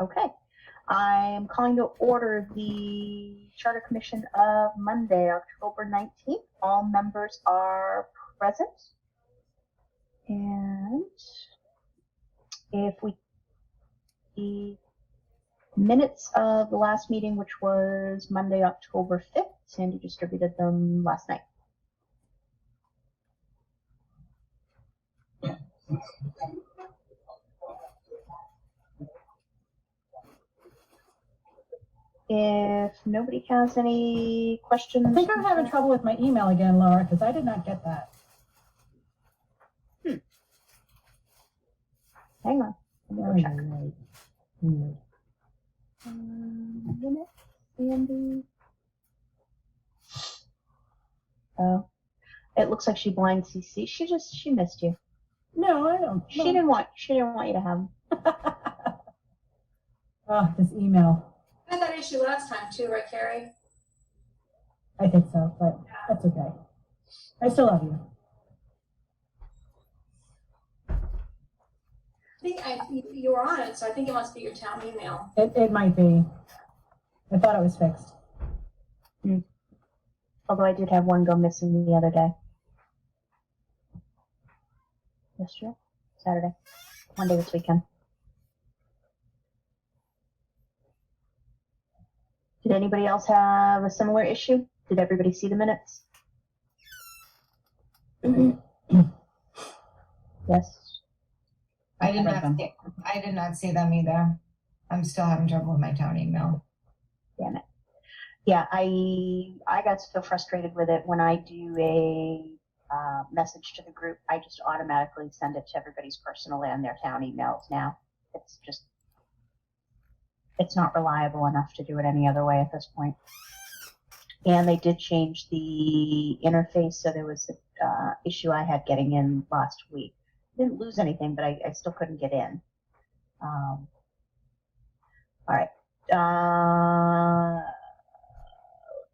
Okay. I'm calling to order the Charter Commission of Monday, October 19th. All members are present. And if the minutes of the last meeting, which was Monday, October 5th, Sandy distributed them last night. If nobody has any questions. I think I'm having trouble with my email again, Laura, because I did not get that. Hang on. Let me go check. Right. Sandy. Oh, it looks like she blind CC. She missed you. No, I don't. She didn't want you to have them. Oh, this email. I had that issue last time too, right, Carrie? I think so, but that's okay. I still love you. I think you were on it, so I think it must be your town email. It might be. I thought it was fixed. Although I did have one go missing the other day. Yesterday? Saturday. One day this weekend. Did anybody else have a similar issue? Did everybody see the minutes? Yes. I did not see them either. I'm still having trouble with my town email. Damn it. Yeah, I got so frustrated with it when I do a message to the group. I just automatically send it to everybody's personal and their town emails now. It's not reliable enough to do it any other way at this point. And they did change the interface, so there was an issue I had getting in last week. Didn't lose anything, but I still couldn't get in. All right.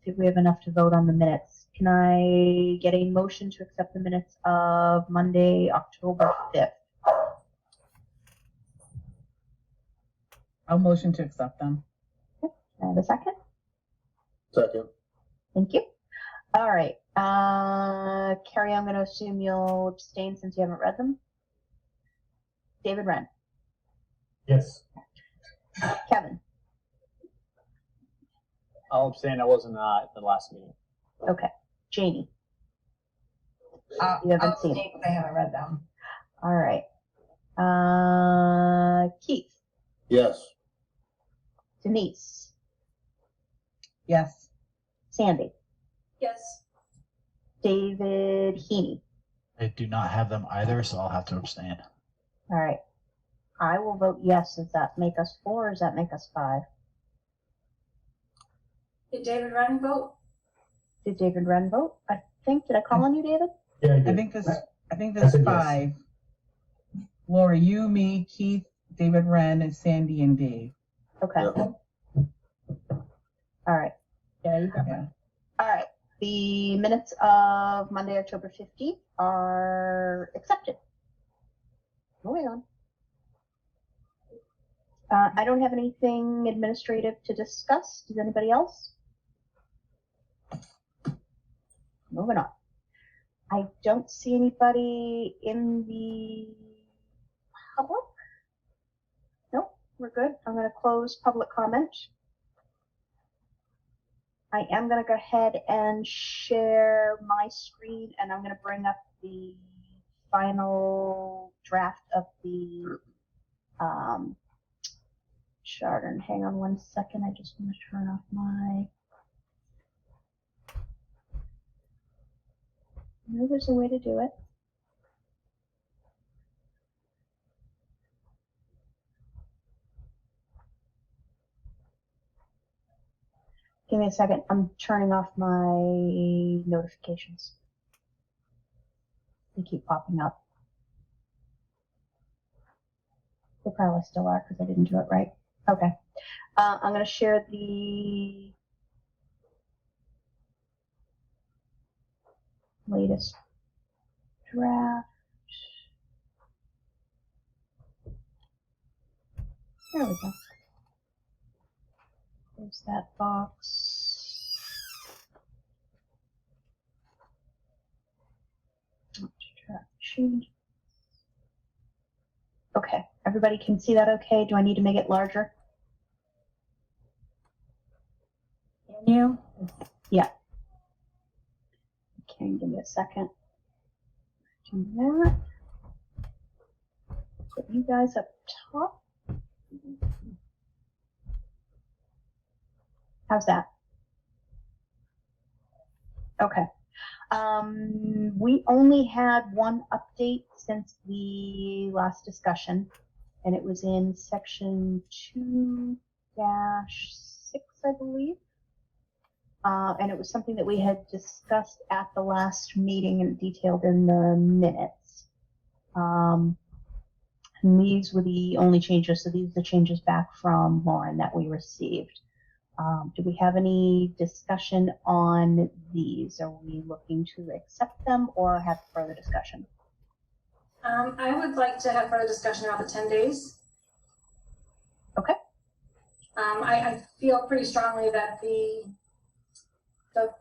If we have enough to vote on the minutes, can I get a motion to accept the minutes of Monday, October 5th? I'll motion to accept them. Okay. Can I have a second? Second. Thank you. All right. Carrie, I'm going to assume you'll abstain since you haven't read them. David Wren. Yes. Kevin. I'll abstain. I wasn't at the last meeting. Okay. Janie. You haven't seen them. I haven't read them. All right. Keith. Yes. Denise. Yes. Sandy. Yes. David Heaney. I do not have them either, so I'll have to abstain. All right. I will vote yes. Does that make us 4 or does that make us 5? Did David Wren vote? Did David Wren vote? I think. Did I call on you, David? Yeah, I I did. think this I said yes. 5. Laura, you, me, Keith, David Wren, and Sandy and Dave. Okay. Yeah. All right. Yeah, you got Yeah. All right. The minutes of Monday, October 15th are accepted. Moving on. I don't have anything administrative to discuss. Does anybody else? Moving on. I don't see anybody in the public. Nope, we're good. I'm going to close public comment. I am going to go ahead and share my screen, and I'm going to bring up the final draft of the charter. And hang on one second. I just want to turn off my... No, there's a way to do it. Give me a second. I'm turning off my notifications. They keep popping up. They probably still are because I didn't do it right. Okay. I'm going to share the latest draft. There we go. close that box. Okay, everybody can see that okay? Do I need to make it larger? Can you? Okay, give me a second. Do that. Put you guys up top. How's that? Okay. We only had one update since the last discussion, and it was in section 2-6, I believe. And it was something that we had discussed at the last meeting and detailed in the minutes. And these were the only changes. So these are the changes back from Lauren that we received. Do we have any discussion on these? Are we looking to accept them or have further discussion? I would like to have further discussion about the 10 days. Okay. I feel pretty strongly that the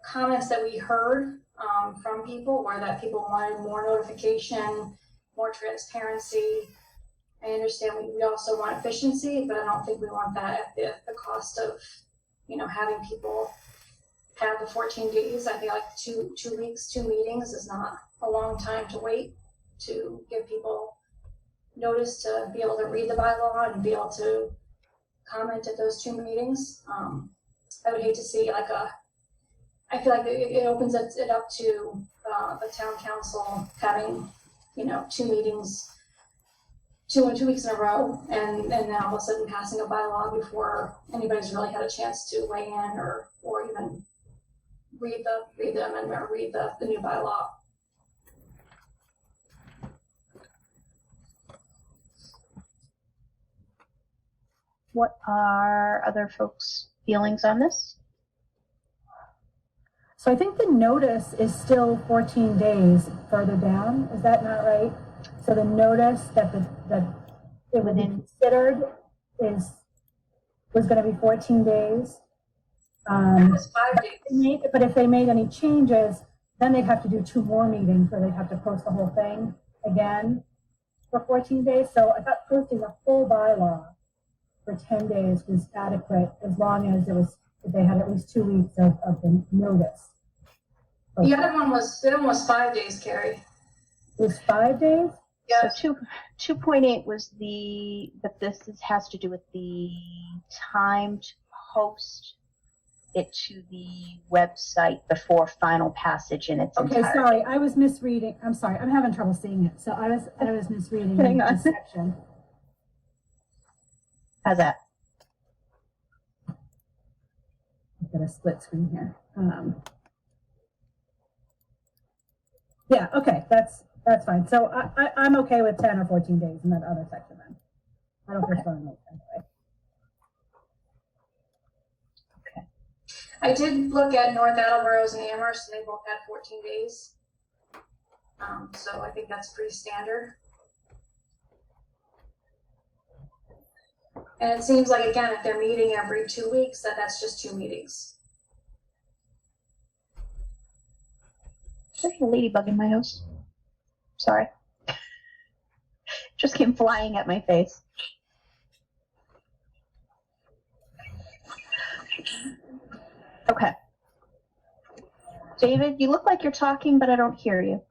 comments that we heard from people were that people wanted more notification, more transparency. I understand we also want efficiency, but I don't think we want that at the cost of, having people have the 14 days. I feel like two weeks, 2 meetings is not a long time to wait to give people notice to be able to read the bylaw and be able to comment at those 2 meetings. I would hate to see I feel like it opens it up to the town council having, 2 meetings, 2 weeks in a row, and then all of a sudden passing a bylaw before anybody's really had a chance to weigh in or even read the amendment or read the new bylaw. What are other folks' feelings on this? So I think the notice is still 14 days further down. Is that not right? So the notice that it would be considered was going to be 14 days. It was 5 days. But if they made any changes, then they'd have to do 2 more meetings where they'd have to post the whole thing again for 14 days. So I thought posting the full bylaw for 10 days was adequate as long as they had at least 2 weeks of the notice. The other one was 5 days, Carrie. It was 5 days? Yeah. So 2.8 was but this has to do with the time to post it to the website before final passage in its Okay, entirety. sorry, I was misreading. I'm sorry, I'm having trouble seeing it. So I was misreading Hang on. this section. How's that? I've got a split screen here. Yeah, okay, that's fine. So I'm okay with 10 or 14 days in that other section then. I don't think it's going to make sense. Right? I did look at North Attleboro's and Amherst, and they both had 14 days. So I think that's pretty standard. And it seems like, again, if they're meeting every 2 weeks, that's just 2 meetings. There's a ladybug in my house. Sorry. Just came flying at my face. Okay. David, you look like you're talking, but I don't hear you.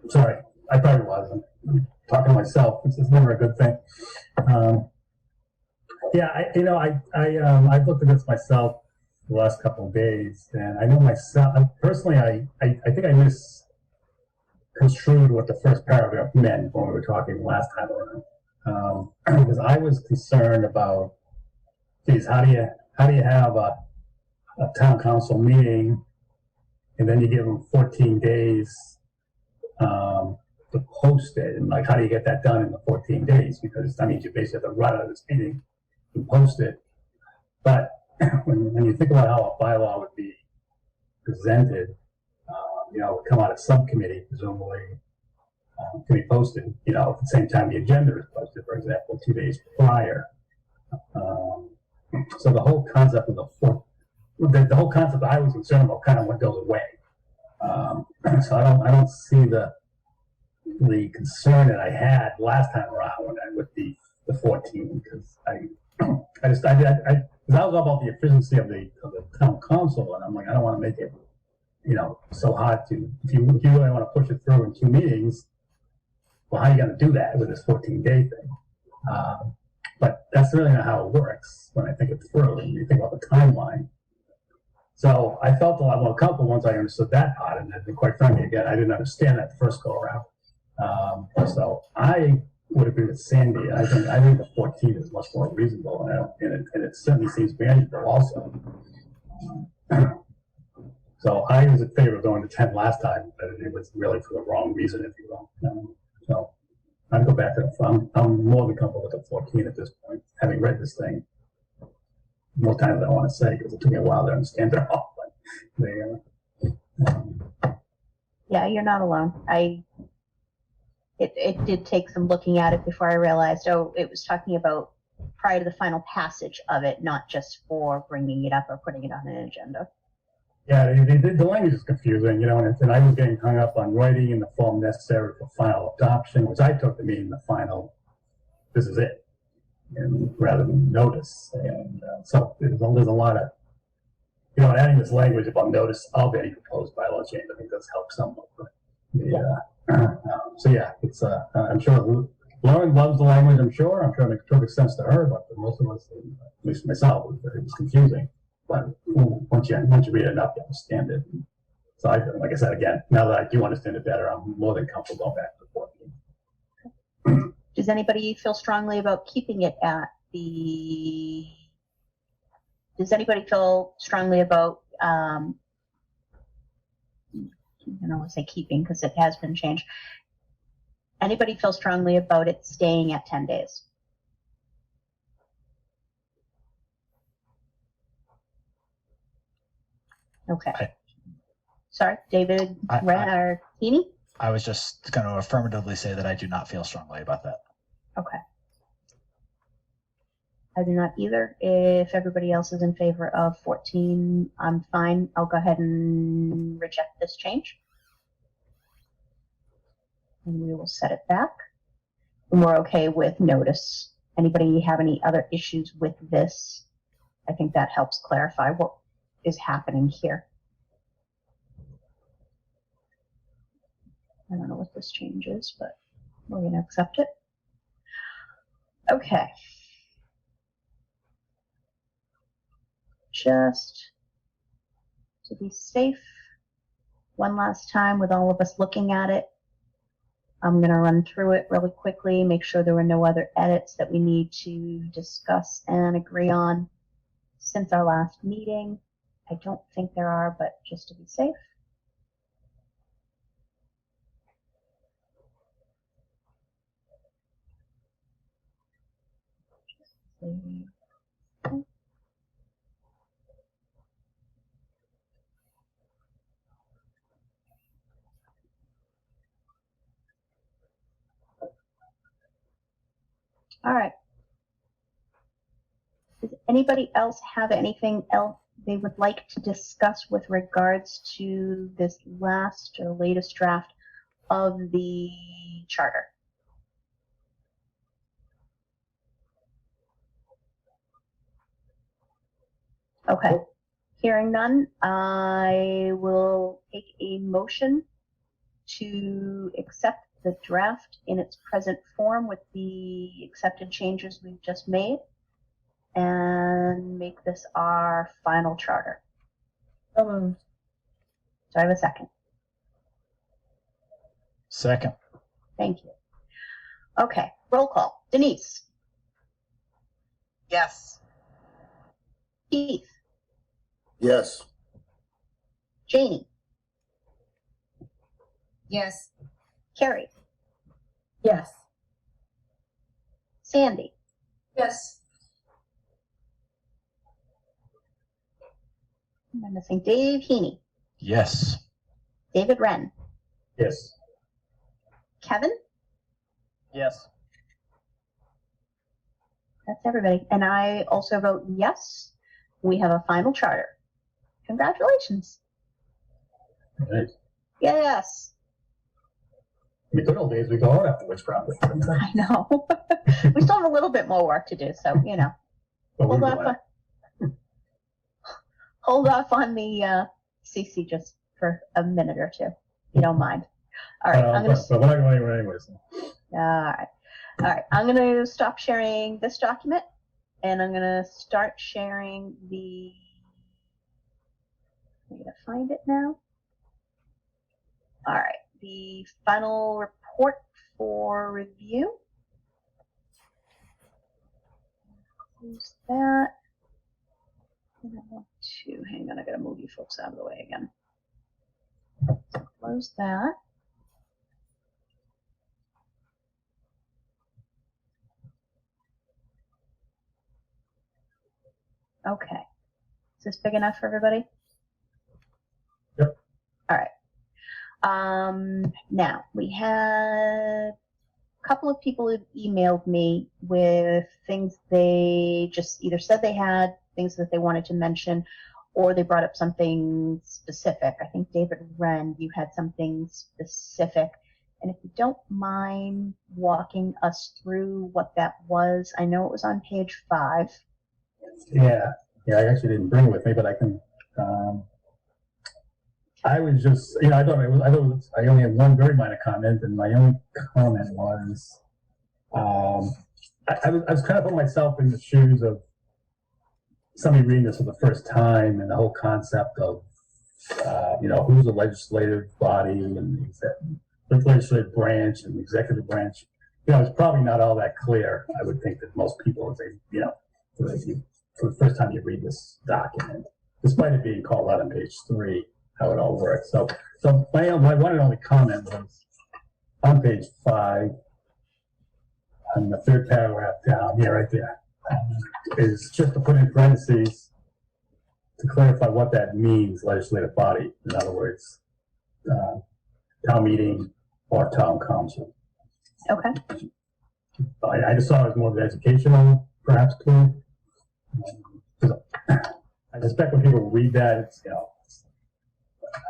Sorry, I probably wasn't. I'm talking to myself, which is never a good thing. I've looked at this myself the last couple of days, and I know myself, personally, I think I misconstrued what the first paragraph meant when we were talking last time around. Because I was concerned about, geez, how do you have a town council meeting and then you give them 14 days to post it, and how do you get that done in the 14 days? Because that means you basically have to run out of this meeting and post it. But when you think about how a bylaw would be presented, it would come out of subcommittee, presumably, to be posted, at the same time the agenda is posted, for example, 2 days prior. So the whole concept of the whole concept I was concerned about kind of what goes away. So I don't see the concern that I had last time around with the 14, because I was all about the efficiency of the town council, and I'm like, I don't want to make it, so hard to, if you really want to push it through in 2 meetings, well, how are you going to do that with this 14-day thing? But that's really not how it works when I think it through, and you think about the timeline. So I felt a lot more comfortable once I understood that part, and then, quite frankly, again, I didn't understand that the first go around. So I would agree with Sandy. I think the 14 is much more reasonable, and it certainly seems manageable also. So I was in favor of going to 10 last time, but it was really for the wrong reason, if you will. So I'd go back to I'm more than comfortable with the 14 at this point, having read this thing more times than I want to say, because it took me a while to understand it all. But Yeah, you're not alone. It did take some looking at it before I realized, it was talking about prior to the final passage of it, not just for bringing it up or putting it on an agenda. Yeah, the language is confusing, and I was getting hung up on writing in the form necessary for final adoption, which I took to mean the final, this is it, and rather than notice. And so there's a lot of, adding this language about notice of any proposed bylaw change, I think does help somewhat. But so yeah, it's I'm sure Lauren loves the language. I'm sure it makes perfect sense to her, but for most of us, at least myself, it was confusing. But once you read it enough, you understand it. So like I said, again, now that I do understand it better, I'm more than comfortable going back to the 14. Does anybody feel strongly about keeping it at the? Does anybody feel strongly about? I don't want to say keeping because it has been changed. Anybody feel strongly about it staying at 10 days? Okay. Sorry, David or Heaney? I was just going to affirmatively say that I do not feel strongly about that. Okay. I do not either. If everybody else is in favor of 14, I'm fine. I'll go ahead and reject this change. And we will set it back. And we're okay with notice. Anybody have any other issues with this? I think that helps clarify what is happening here. I don't know what this change is, but we're going to accept it. Okay. Just to be safe, one last time with all of us looking at it, I'm going to run through it really quickly, make sure there were no other edits that we need to discuss and agree on since our last meeting. I don't think there are, but just to be safe. All right. Does anybody else have anything else they would like to discuss with regards to this last or latest draft of the charter? Okay. Hearing none, I will take a motion to accept the draft in its present form with the accepted changes we've just made and make this our final charter. So moved. So I have a second. Second. Thank you. Okay, roll call. Denise. Yes. Keith. Yes. Janie. Yes. Carrie. Yes. Sandy. Yes. I'm missing Dave Heaney. Yes. David Wren. Yes. Kevin. Yes. That's everybody. And I also vote yes. We have a final charter. Congratulations. Right. Yes. In the good old days, we go out afterwards, probably. I know. We still have a little bit more work to do, so, you know. But we're Hold off glad. hold off on the CC just for a minute or two, if you don't mind. All right, I'm gonna. But we're not going anywhere anyways. All right. I'm gonna stop sharing this document, and I'm gonna start sharing the. I'm gonna find it now. All right, the final report for review. Close that. And I want to hang on. I gotta move you folks out of the way again. So close that. Okay. Is this big enough for everybody? Yep. All right. Now we had a couple of people who emailed me with things they just either said they had, things that they wanted to mention, or they brought up something specific. I think David Wren, you had something specific. And if you don't mind walking us through what that was, I know it was on page 5. Yeah, I actually didn't bring it with me, but I can. I was just, I thought I only had one very minor comment, and my only comment was, I was kind of putting myself in the shoes of somebody reading this for the first time, and the whole concept of, who's the legislative body and the legislative branch and the executive branch. It's probably not all that clear. I would think that most people, if they, for the first time you read this document, despite it being called out on page 3, how it all works. So my one and only comment was on page 5, on the third paragraph down, right there, is just to put in parentheses to clarify what that means, legislative body. In other words, town meeting or town council. Okay. I just saw it as more of an educational, perhaps, tool. I suspect when people read that, it's,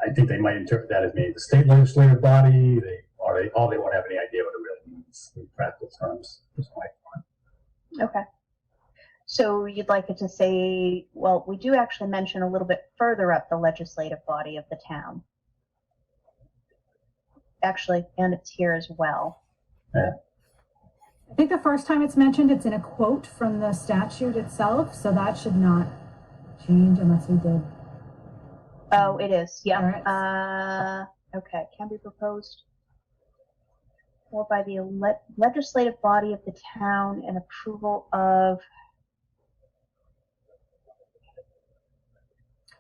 I think they might interpret that as meaning the state legislative body, they won't have any idea what it really means in practical terms. Okay. So you'd like it to say, well, we do actually mention a little bit further up the legislative body of the town. Actually, and it's here as well. Yeah. I think the first time it's mentioned, it's in a quote from the statute itself, so that should not change unless we did. Oh, it is. Yeah. Alright. Okay. Can be proposed or by the legislative body of the town and approval of.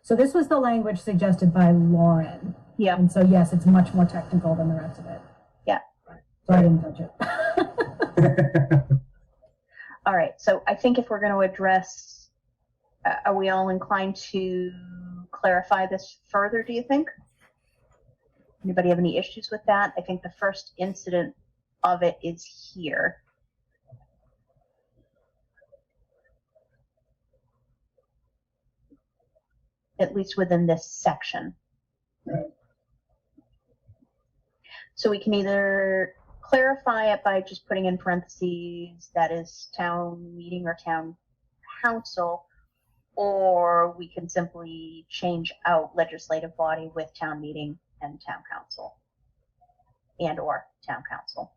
So this was the language suggested by Lauren. Yeah. And so, yes, it's much more technical than the rest of it. Yeah. So I didn't touch it. All right. So I think if we're going to address, are we all inclined to clarify this further, do you think? Anybody have any issues with that? I think the first incident of it is here. At least within this section. Right. So we can either clarify it by just putting in parentheses that is town meeting or town council, or we can simply change out legislative body with town meeting and town council, and or town council.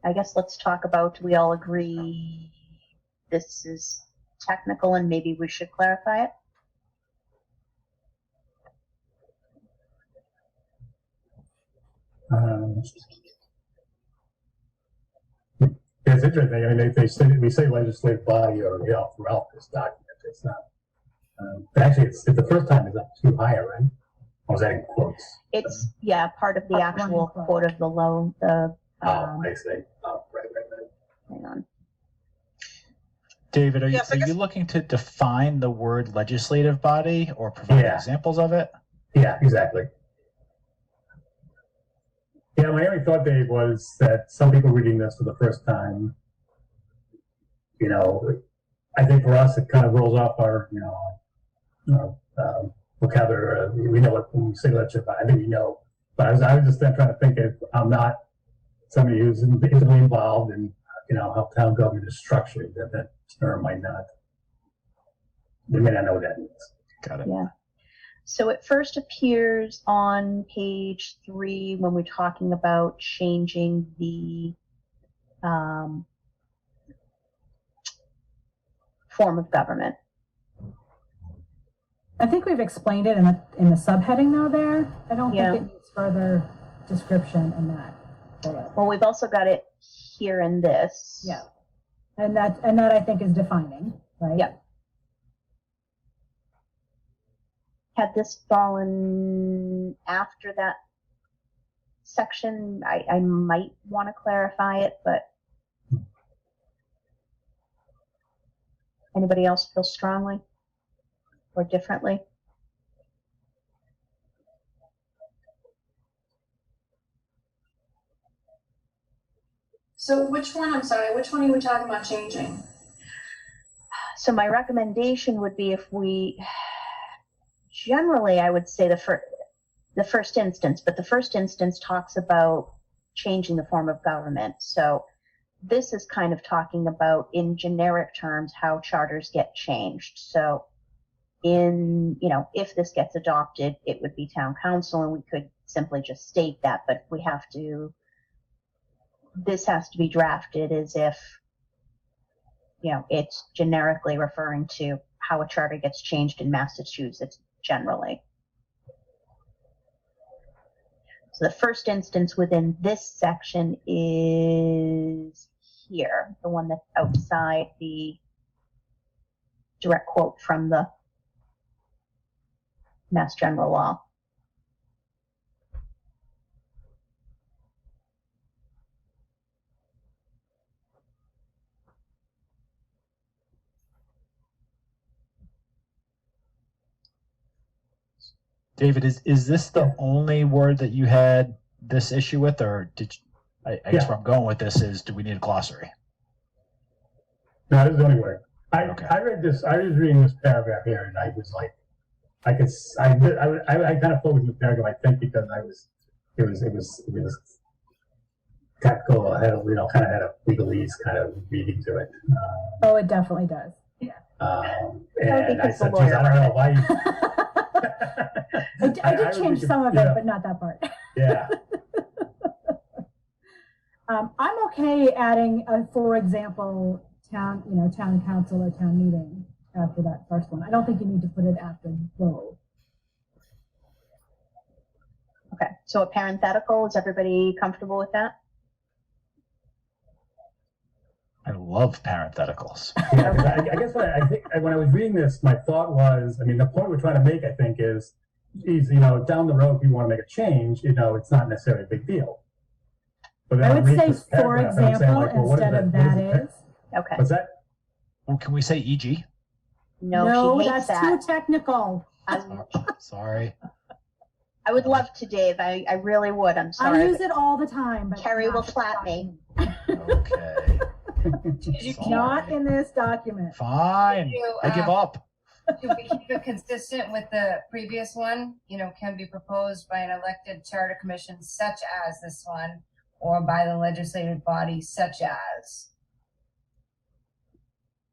I guess let's talk about, do we all agree this is technical and maybe we should clarify it? It's interesting. I mean, we say legislative body or throughout this document. It's not. Actually, it's the first time is up too high, right? Or was that in quotes? It's part of the actual quote of the low. I see. Oh, right. Hang on. David, are Yes, I guess- you looking to define the word legislative body or provide Yeah. examples of it? Yeah, exactly. Yeah, my only thought, Dave, was that some people reading this for the first time, you know, I think for us it kind of rolls off our, vocabulary. We know what when we say legislative, I think we know. But I was just then trying to think if I'm not somebody who's intimately involved in, how town government is structured, that term might not. They may not know what that means. Got it. Yeah. So it first appears on page 3 when we're talking about changing the form of government. I think we've explained it in the subheading though there. I don't Yeah. think it needs further description in that bullet. Well, we've also got it here in this. Yeah. And that I think is defining, right? Yeah. Had this fallen after that section, I might want to clarify it, but anybody else feel strongly or differently? So which one, I'm sorry, which one are we talking about changing? So my recommendation would be if we, generally I would say the first instance, but the first instance talks about changing the form of government. So this is kind of talking about in generic terms how charters get changed. So if this gets adopted, it would be town council, and we could simply just state that, but this has to be drafted as if, it's generically referring to how a charter gets changed in Massachusetts generally. So the first instance within this section is here, the one that's outside the direct quote from the Mass General Law. David, is this the only word that you had this issue with, or did you, I guess where I'm going with this is, do we need a glossary? No, this is the only word. Okay. I read this. I was reading this paragraph here, and I was like, I kind of focused on the paragraph. I think because it was tactical. I had kind of had a legalese kind of reading to it. Oh, it definitely does. And I said, geez, I don't know why you. I did change some of it, but not that part. Yeah. I'm okay adding, for example, town council or town meeting after that first one. I don't think you need to put it after both. Okay, so a parenthetical, is everybody comfortable with that? I love parentheticals. Yeah, 'cause I guess I think when I was reading this, my thought was, the point we're trying to make, I think, is, down the road, if you want to make a change, it's not necessarily a big deal. But then I would read say, this for paragraph, and I'm saying, example, like, well, what is instead of what is that the- is. Okay. What's that? Well, can we say e.g.? No, she hates that's that. too technical. Sorry. I would love to, Dave. I really would. I'm sorry. I use it all the time, but Carrie not will this slap me. document. Okay. Not in this document. Fine. I give up. To keep it consistent with the previous one, can be proposed by an elected charter commission such as this one, or by the legislative body such as.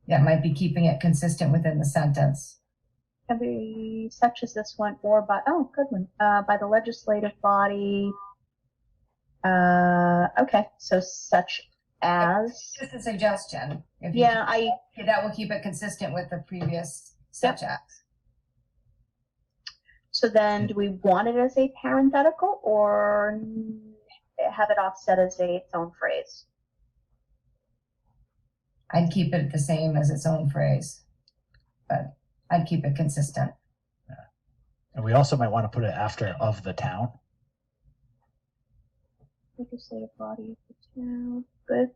That might be keeping it consistent within the sentence. Can be such as this one, or by good one. By the legislative body. Okay, so such as. Just a suggestion. If you Yeah, that will keep it consistent with the previous such as. So then, do we want it as a parenthetical or have it offset as its own phrase? I'd keep it the same as its own phrase, but I'd keep it consistent. And we also might want to put it after of the town. Legislative body of the town. Good.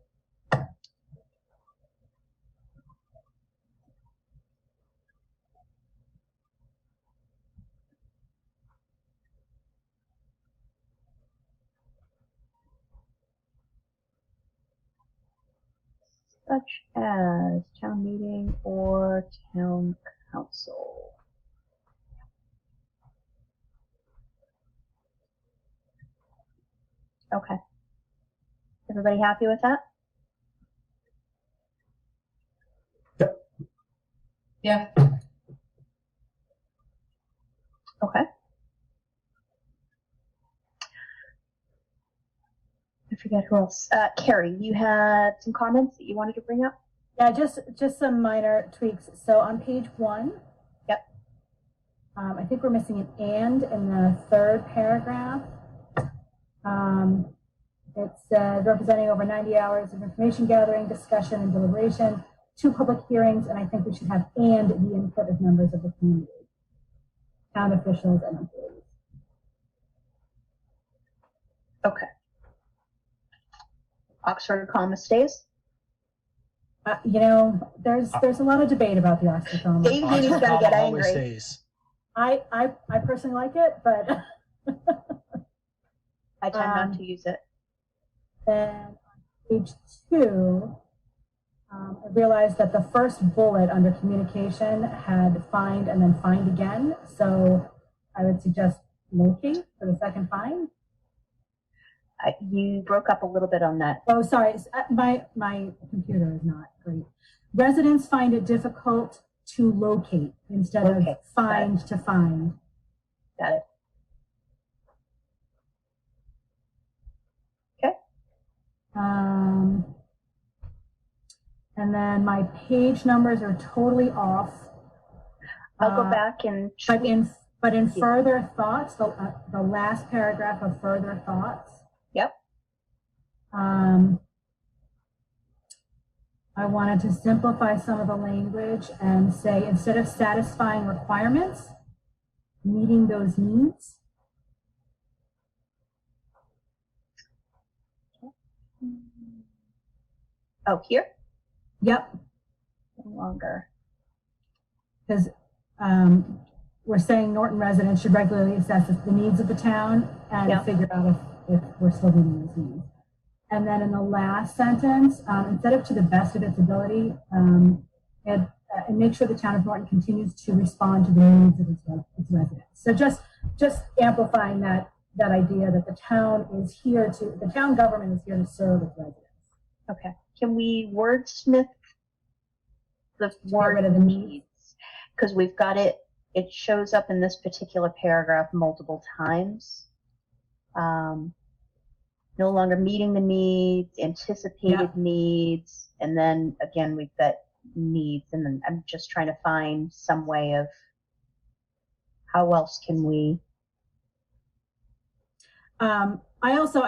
such as town meeting or town council. Okay. Everybody happy with that? Yeah. Okay. I forget who else. Carrie, you had some comments that you wanted to bring up? Yeah, just some minor tweaks. So on page 1. Yep. I think we're missing an "and" in the third paragraph. It says representing over 90 hours of information gathering, discussion, and deliberation, 2 public hearings, and I think we should have "and" the input of members of the community, town officials, and employees. Okay. Oxford comma stays? There's a lot of debate about the Oxford comma. Dave Heaney's Oxford gonna get comma always angry. stays. I personally like it, but I tend not to use it. then on page 2, I realized that the first bullet under communication had find and then find again. So I would suggest locate for the second find. You broke up a little bit on that. Oh, sorry. My computer is not great. Residents find it difficult to locate instead of find to find. Got it. Okay. And then my page numbers are totally off. I'll go back and But in further thoughts, the last paragraph of further thoughts. Yep. I wanted to simplify some of the language and say, instead of satisfying requirements, meeting those needs. Oh, here? Yep. No longer. Because we're saying Norton residents should regularly assess the needs of the town and figure out if we're still meeting those needs. And then in the last sentence, instead of to the best of its ability, and make sure the town of Norton continues to respond to the needs of its residents. So just amplifying that idea that the town government is here to serve its residents. Okay. Can we wordsmith the word rid of the needs? Because we've got it shows up in this particular paragraph multiple times. No longer meeting the needs, anticipated needs, and then again we've got needs, and then I'm just trying to find some way of how else can we. I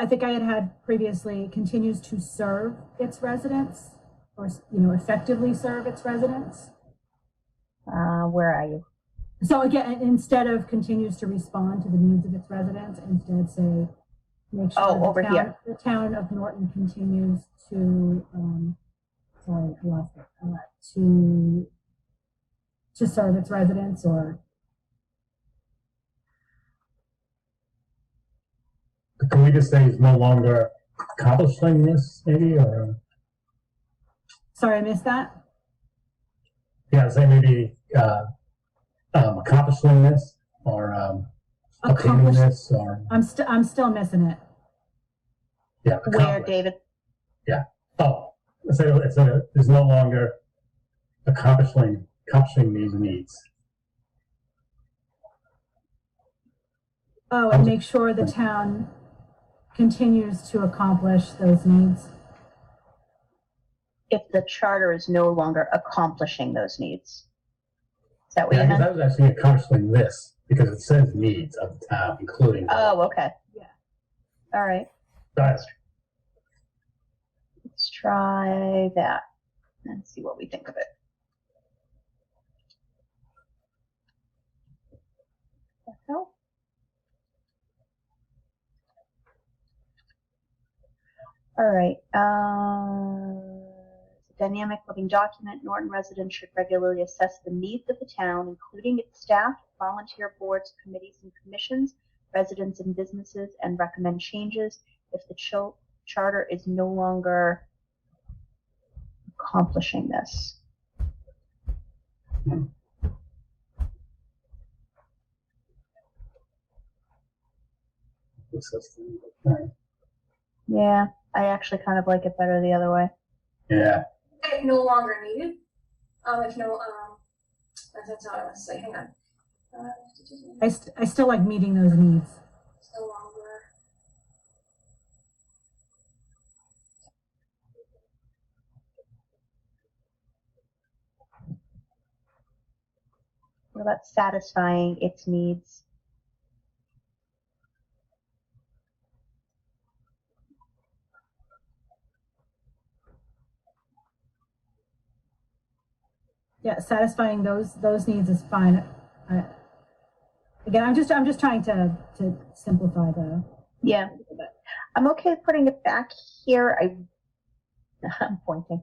think I had previously continues to serve its residents, or effectively serve its residents. Where are you? So again, instead of continues to respond to the needs of its residents, instead say make sure the town of Norton continues to sorry, I lost it. To serve its residents, or can we just say it's no longer accomplishing this, maybe, or? Sorry, I missed that. Yeah, say maybe accomplishing this, or obtaining this, or I'm still missing it. yeah. Where, David? Yeah. Oh, it's no longer accomplishing these needs. Oh, and make sure the town continues to accomplish those needs. If the charter is no longer accomplishing those needs. Is that what you meant? I was actually accomplishing this because it says needs of the town, including. Oh, okay. Yeah. All right. Sorry. Let's try that and see what we think of it. That help? All right. Dynamic living document. Norton residents should regularly assess the needs of the town, including its staff, volunteer boards, committees, and commissions, residents and businesses, and recommend changes if the charter is no longer accomplishing this. Yeah, I actually kind of like it better the other way. Yeah. If no longer needed. If no, that's how I want to say. Hang on. I still like meeting those needs. It's no longer. What about satisfying its needs? Yeah, satisfying those needs is fine. Again, I'm just trying to simplify the. Yeah, I'm okay putting it back here. I'm pointing.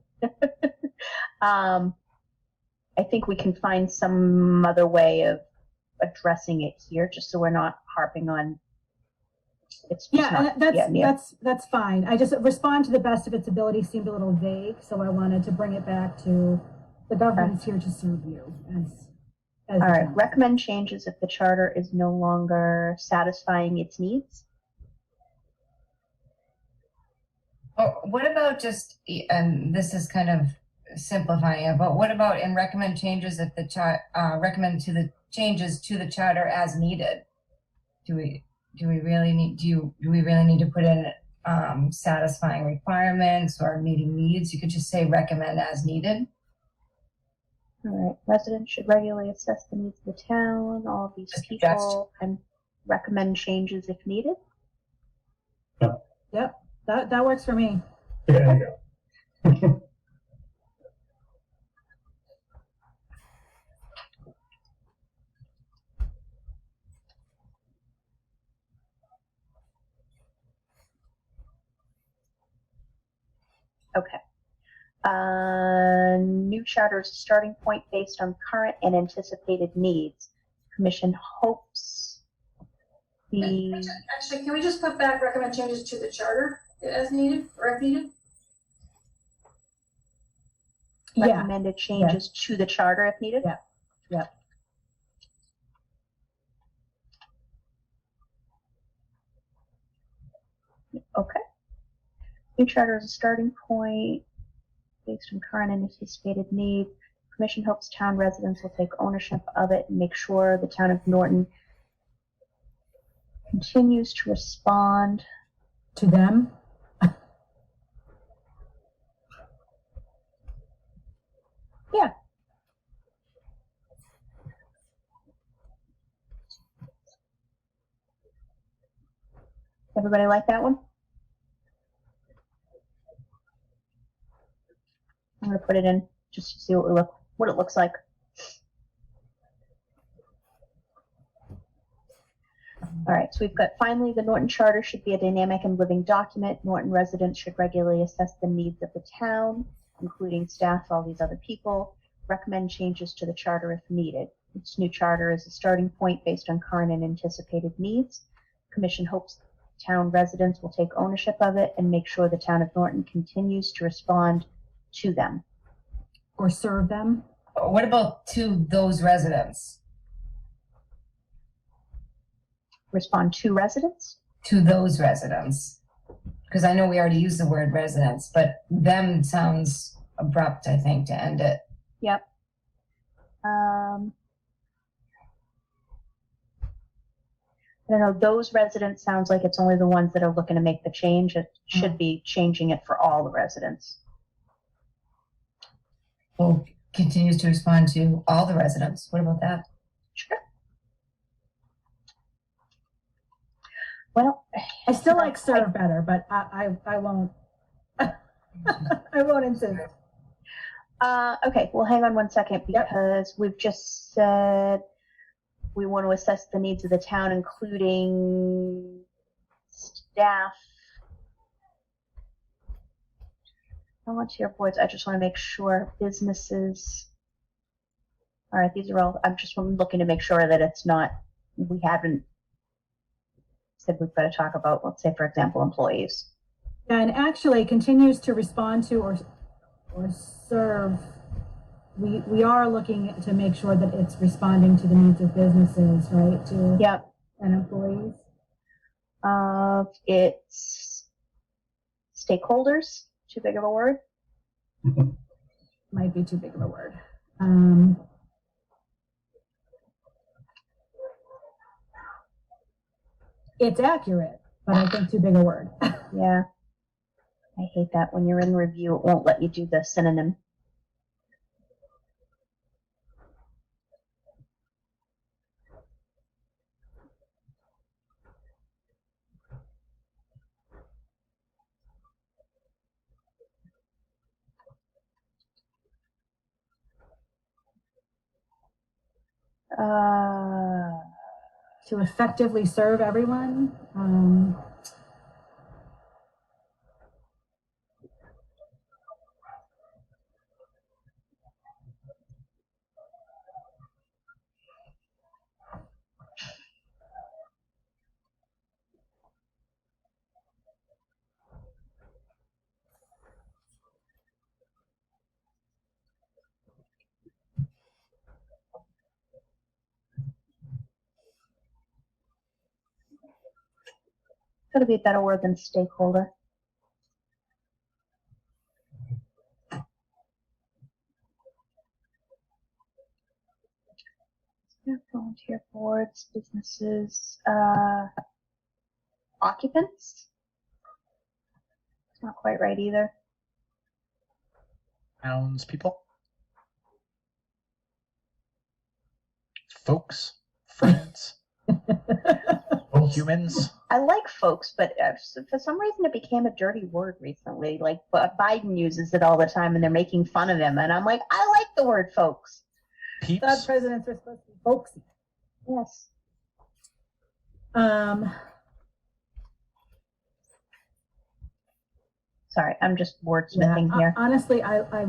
I think we can find some other way of addressing it here, just so we're not harping on. It's just not, that's fine. I just respond to the best of its ability seemed a little vague, so I wanted to bring it back to the government is here to serve you. All right. Recommend changes if the charter is no longer satisfying its needs. Or what about just, and this is kind of simplifying it, but what about and recommend changes if the recommend to the changes to the charter as needed? Do we really need to put in satisfying requirements or meeting needs? You could just say recommend as needed. All right. Residents should regularly assess the needs of the town. All of these Just people and recommend changes if needed. Yep, that works for me. Yeah, there you go. Okay. New charter is a starting point based on current and anticipated needs. Commission hopes Actually, can we just put back recommend changes to the charter as needed or if needed? recommended changes to the charter if needed? Yeah. Okay. New charter is a starting point based on current and anticipated needs. Commission hopes town residents will take ownership of it and make sure the town of Norton continues to respond To them. Yeah. Everybody like that one? I'm going to put it in just to see what it looks like. All right, so we've got finally the Norton Charter should be a dynamic and living document. Norton residents should regularly assess the needs of the town, including staff, all these other people. Recommend changes to the charter if needed. This new charter is a starting point based on current and anticipated needs. Commission hopes town residents will take ownership of it and make sure the town of Norton continues to respond to them. Or serve them. What about to those residents? Respond to residents? To those residents. Because I know we already used the word residents, but them sounds abrupt, I think, to end it. Yep. I don't know, those residents sounds like it's only the ones that are looking to make the change. It should be changing it for all the residents. Well, continues to respond to all the residents. What about that? Sure. Well, I still like serve better, but I won't. I won't insist. Okay, well, hang on one second because we've just said we want to assess the needs of the town, including staff, volunteer boards. I just want to make sure businesses. All right, these are all. I'm just looking to make sure that it's not. We haven't said we've got to talk about, let's say, for example, employees. And actually continues to respond to or serve, we are looking to make sure that it's responding to the needs of businesses, right? To Yep. and employees. It's stakeholders. Too big of a word. Might be too big of a word. It's accurate, but I think too big a word. Yeah. I hate that when you're in review, it won't let you do the synonym. To effectively serve everyone. Gotta be a better word than stakeholder. Volunteer boards, businesses, occupants. It's not quite right either. Townspeople, folks, friends, humans. I like folks, but for some reason it became a dirty word recently. Like Biden uses it all the time, and they're making fun of him. And I'm like, I like the word folks. Thought Peeps. presidents are supposed to be folksy. Yes. Sorry, I'm just wordsmithing here. Honestly, I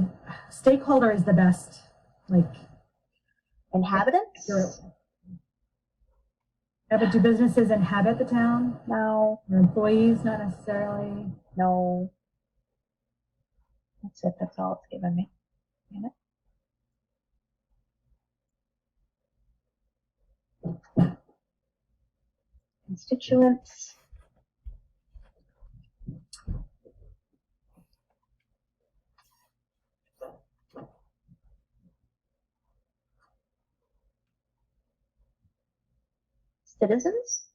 stakeholder is the best. Like, Inhabitants? but do businesses inhabit the town? No. Or employees, not necessarily. No. That's it. That's all it's given me. Constituents. Citizens?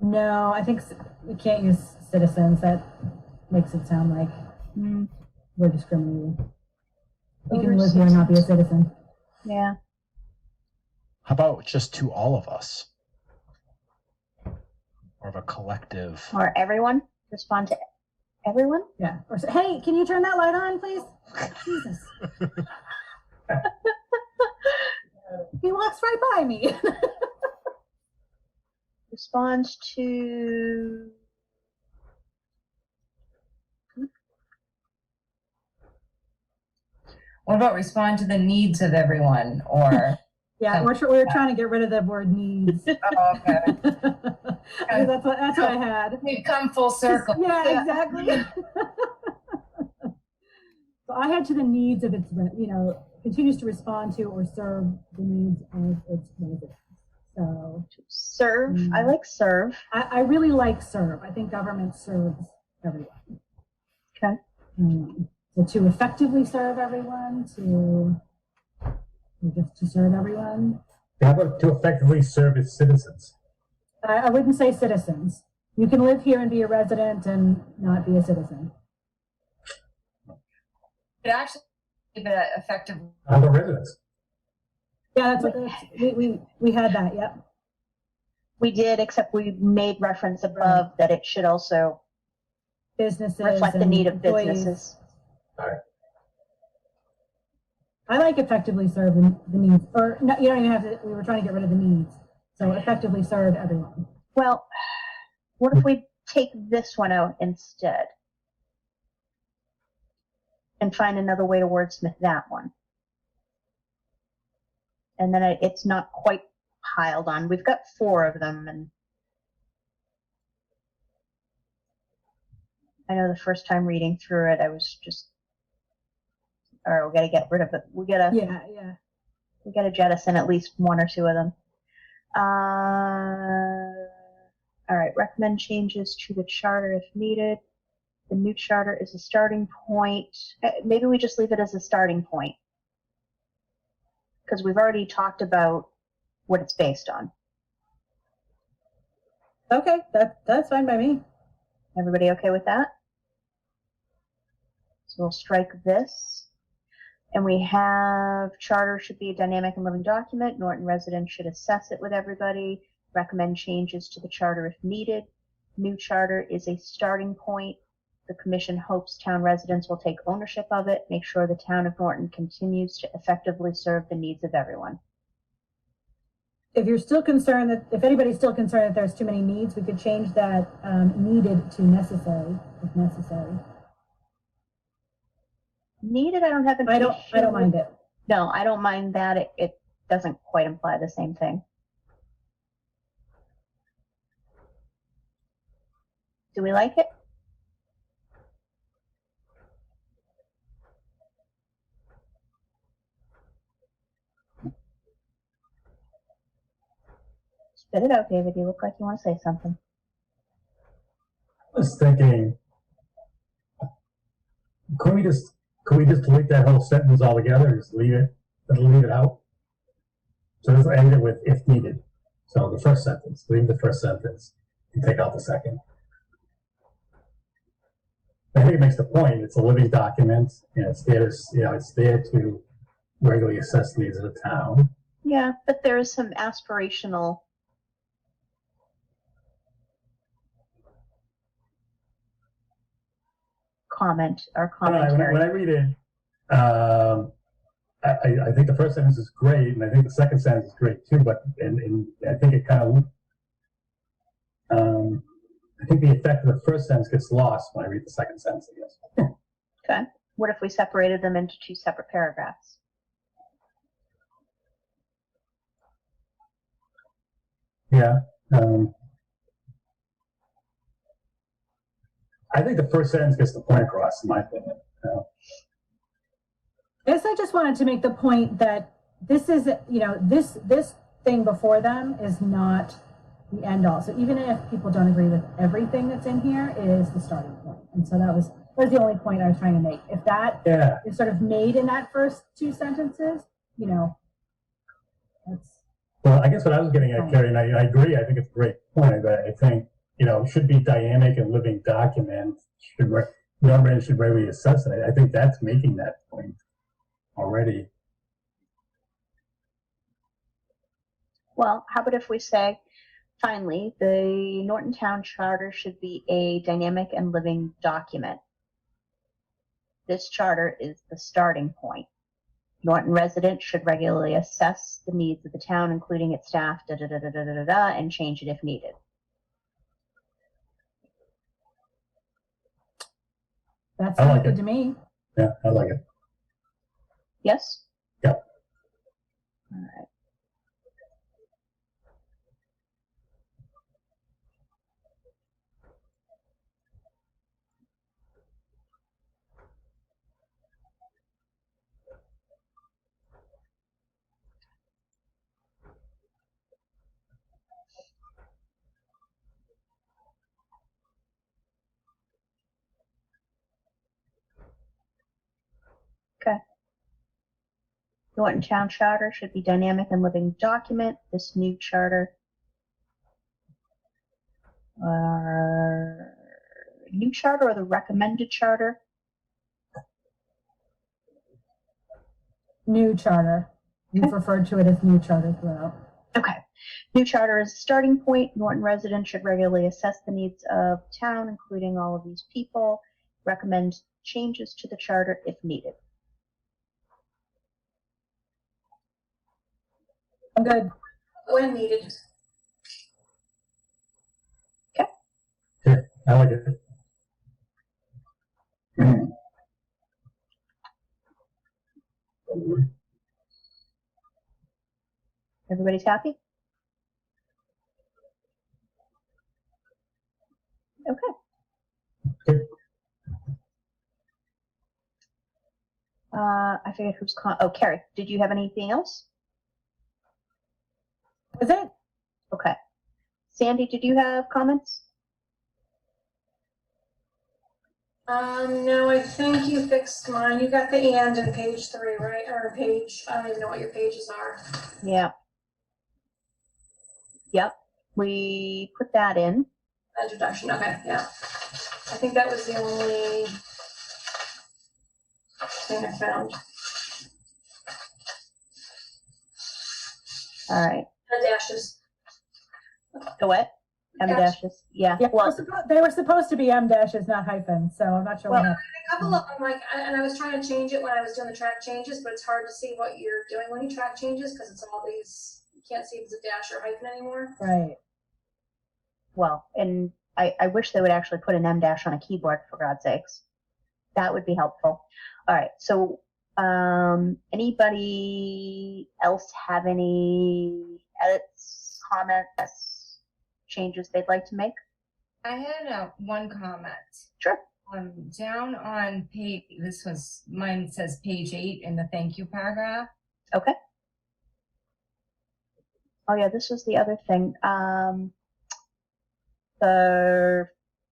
No, I think we can't use citizens. That makes it sound like we're discriminating. You can live here and not be a citizen. Yeah. How about just to all of us? Or of a collective. Or everyone? Respond to everyone? Yeah. Or say, hey, can you turn that light on, please? Jesus. He walks right by me. Respond to What about respond to the needs of everyone? Or Yeah, we're trying to get rid of the word needs. oh, okay. that's what I had. We've come full circle. Yeah, exactly. So I had to the needs of its, continues to respond to or serve the needs of its residents. So serve. I like serve. I really like serve. I think government serves everyone. Okay. So to effectively serve everyone, just to serve everyone. How about to effectively serve its citizens? I wouldn't say citizens. You can live here and be a resident and not be a citizen. But actually, keep it effective. How about residents? Yeah, we had that. Yep. We did, except we made reference above that it should also Businesses reflect the need of employees. businesses. All right. I like effectively serve the needs, or no, you don't even have to. We were trying to get rid of the needs, so effectively serve everyone. Well, what if we take this one out instead and find another way to wordsmith that one? And then it's not quite piled on. We've got 4 of them, and I know the first time reading through it, I was just or we gotta get rid of it. We gotta jettison at least one or two of them. All right, recommend changes to the charter if needed. The new charter is a starting point. Maybe we just leave it as a starting point, because we've already talked about what it's based on. Okay, that's fine by me. Everybody okay with that? So we'll strike this. And we have charter should be a dynamic and living document. Norton residents should assess it with everybody. Recommend changes to the charter if needed. New charter is a starting point. The commission hopes town residents will take ownership of it. Make sure the town of Norton continues to effectively serve the needs of everyone. If you're still concerned that, if anybody's still concerned that there's too many needs, we could change that needed to necessary, if necessary. Needed, I don't have an I don't issue mind it. No, I don't mind that. It doesn't quite imply the same thing. Do we like it? Spit it out, David. You look like you want to say something. I was thinking, could we just delete that whole sentence altogether? Just leave it out. So just end it with if needed. So the first sentence, leave the first sentence and take out the second. I think it makes the point. It's a living document, and it's there. It's there to regularly assess the needs of the town. Yeah, but there is some aspirational comment or commentary. When I read it, I think the first sentence is great, and I think the second sentence is great too. But and I think it kind of, I think the effect of the first sentence gets lost when I read the second sentence, I guess. Okay. What if we separated them into two separate paragraphs? Yeah. I think the first sentence gets the point across, in my opinion. I guess I just wanted to make the point that this is, this thing before them is not the end all. So even if people don't agree with everything that's in here, it is the starting point. And so that was the only point I was trying to make. If that is sort of made in that first two sentences, that's. Well, I guess what I was getting at, Carrie, and I agree, I think it's a great point, but I think, it should be dynamic and living document. Norton should regularly assess it. I think that's making that point already. Well, how about if we say, finally, the Norton Town Charter should be a dynamic and living document. This charter is the starting point. Norton residents should regularly assess the needs of the town, including its staff, and change it if needed. That sounds good to me. Yeah, I like it. Yes? Yep. All right. Okay. Norton Town Charter should be dynamic and living document. This new charter, new charter or the recommended charter? New charter. You've referred to it as new charter throughout. Okay. New charter is a starting point. Norton residents should regularly assess the needs of town, including all of these people. Recommend changes to the charter if needed. I'm good. When needed. Yeah, I like it. Everybody's happy? Okay. Good. I forget who's oh, Carrie, did you have anything else? Was it? Okay. Sandy, did you have comments? No, I think you fixed mine. You got the and in page 3, right? Or page, I don't even know what your pages are. Yeah. Yep. We put that in. Introduction, okay, yeah. I think that was the only thing I found. All right. The dashes. The what? M Dash. dashes. Yeah. Yeah, Well, they were supposed to be M dashes, not hyphens, so I'm not sure what Well, happened. A couple of them, like, and I was trying to change it when I was doing the track changes, but it's hard to see what you're doing when you track changes because it's all these, you can't see if it's a dash or hyphen anymore. Right. well, and I wish they would actually put an M dash on a keyboard, for God's sakes. That would be helpful. All right. So, anybody else have any edits, comments, changes they'd like to make? I had one comment. Sure. Down on page, mine says page 8 in the thank you paragraph. Okay. Oh yeah, this was the other thing. The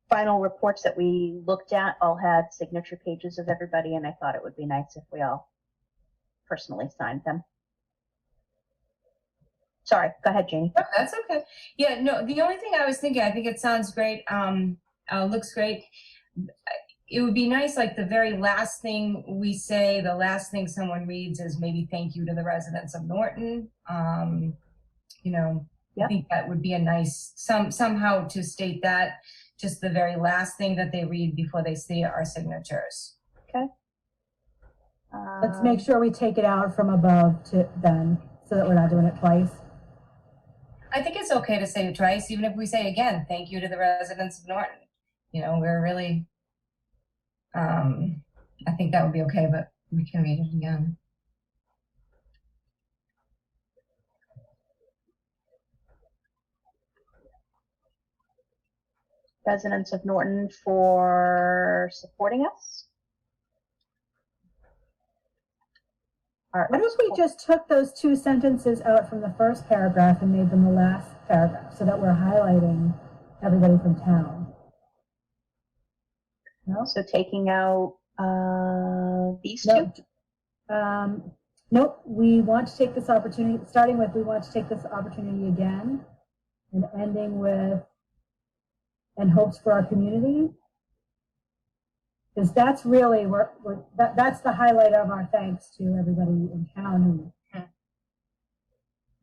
final reports that we looked at all had signature pages of everybody, and I thought it would be nice if we all personally signed them. Sorry, go ahead, Janie. No, that's okay. Yeah, no, the only thing I was thinking, I think it sounds great, looks great. It would be nice, like the very last thing we say, the last thing someone reads is maybe thank you to the residents of Norton. You know, Yep. I think that would be a nice, somehow to state that, just the very last thing that they read before they see our signatures. Okay. Let's make sure we take it out from above to then, so that we're not doing it twice. I think it's okay to say it twice, even if we say again, thank you to the residents of Norton. You know, we're really, I think that would be okay, but we can read it again. Residents of Norton for supporting us. What if we just took those 2 sentences out from the first paragraph and made them the last paragraph, so that we're highlighting everybody from town? No? So taking out these two? No. Nope, we want to take this opportunity, starting with, we want to take this opportunity again, and ending with, and hopes for our community. Because that's really, that's the highlight of our thanks to everybody in town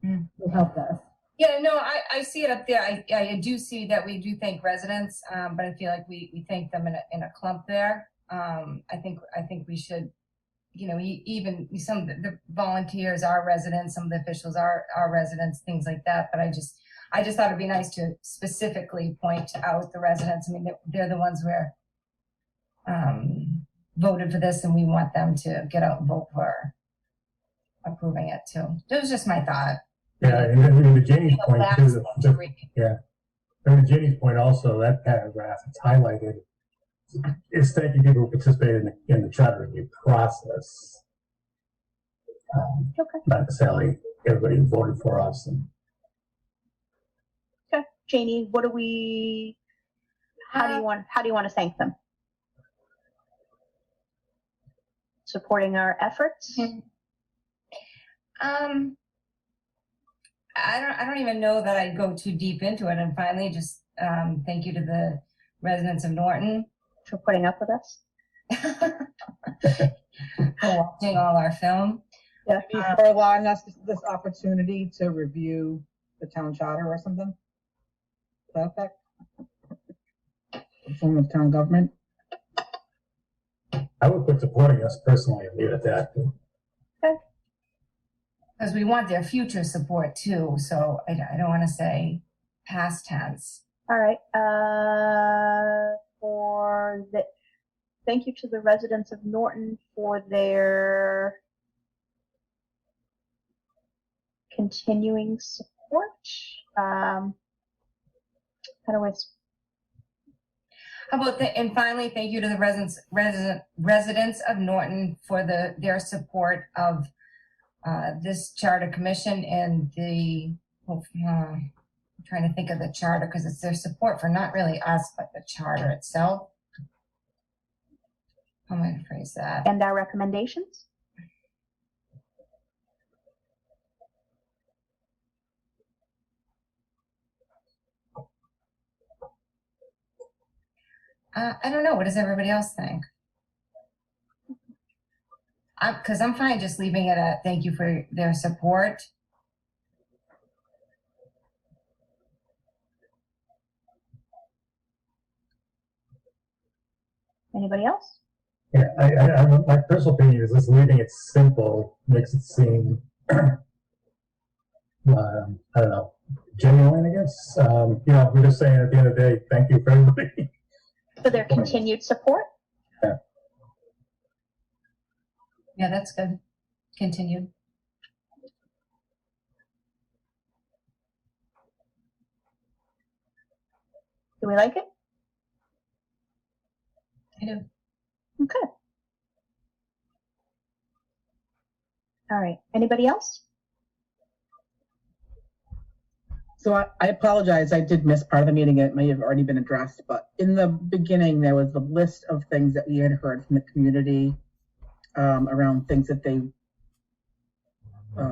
who helped us. Yeah, no, I see it up there. I do see that we do thank residents, but I feel like we thank them in a clump there. I think we should, you know, even some of the volunteers are residents, some of the officials are residents, things like that. But I just thought it'd be nice to specifically point out the residents. I mean, they're the ones where voted for this, and we want them to get out and vote for approving it too. That was just my thought. Yeah, and then to Janie's point too, and to Janie's point also, that paragraph, it's highlighted. It's thanking people who participated in the charter review process. Okay. Not necessarily everybody who voted for us. Okay. Janie, what do we, how do you want to thank them? Supporting our efforts? I don't even know that I'd go too deep into it. And finally, just thank you to the residents of Norton For putting up with us? for watching all our film. Thank you for allowing us this opportunity to review the town charter or something. Is that effect? Form of town government. I would put supporting us personally and leave it at that. Because we want their future support too. So I don't want to say past tense. All right. Thank you to the residents of Norton for their continuing support. How do I? How about and finally, thank you to the residents of Norton for their support of this charter commission and I'm trying to think of the charter because it's their support for not really us, but the charter itself. How am I going to phrase that? And our recommendations? I don't know. What does everybody else think? Because I'm fine just leaving it at thank you for their support. Anybody else? Yeah, my personal opinion is just leaving it simple makes it seem, I don't know, genuine, I guess. We're just saying at the end of the day, thank you for everybody. For their continued support? Yeah, that's good. Continue. Do we like it? I do. Okay. All right. Anybody else? So I apologize, I did miss part of the meeting. It may have already been addressed, but in the beginning, there was a list of things that we had heard from the community around things that they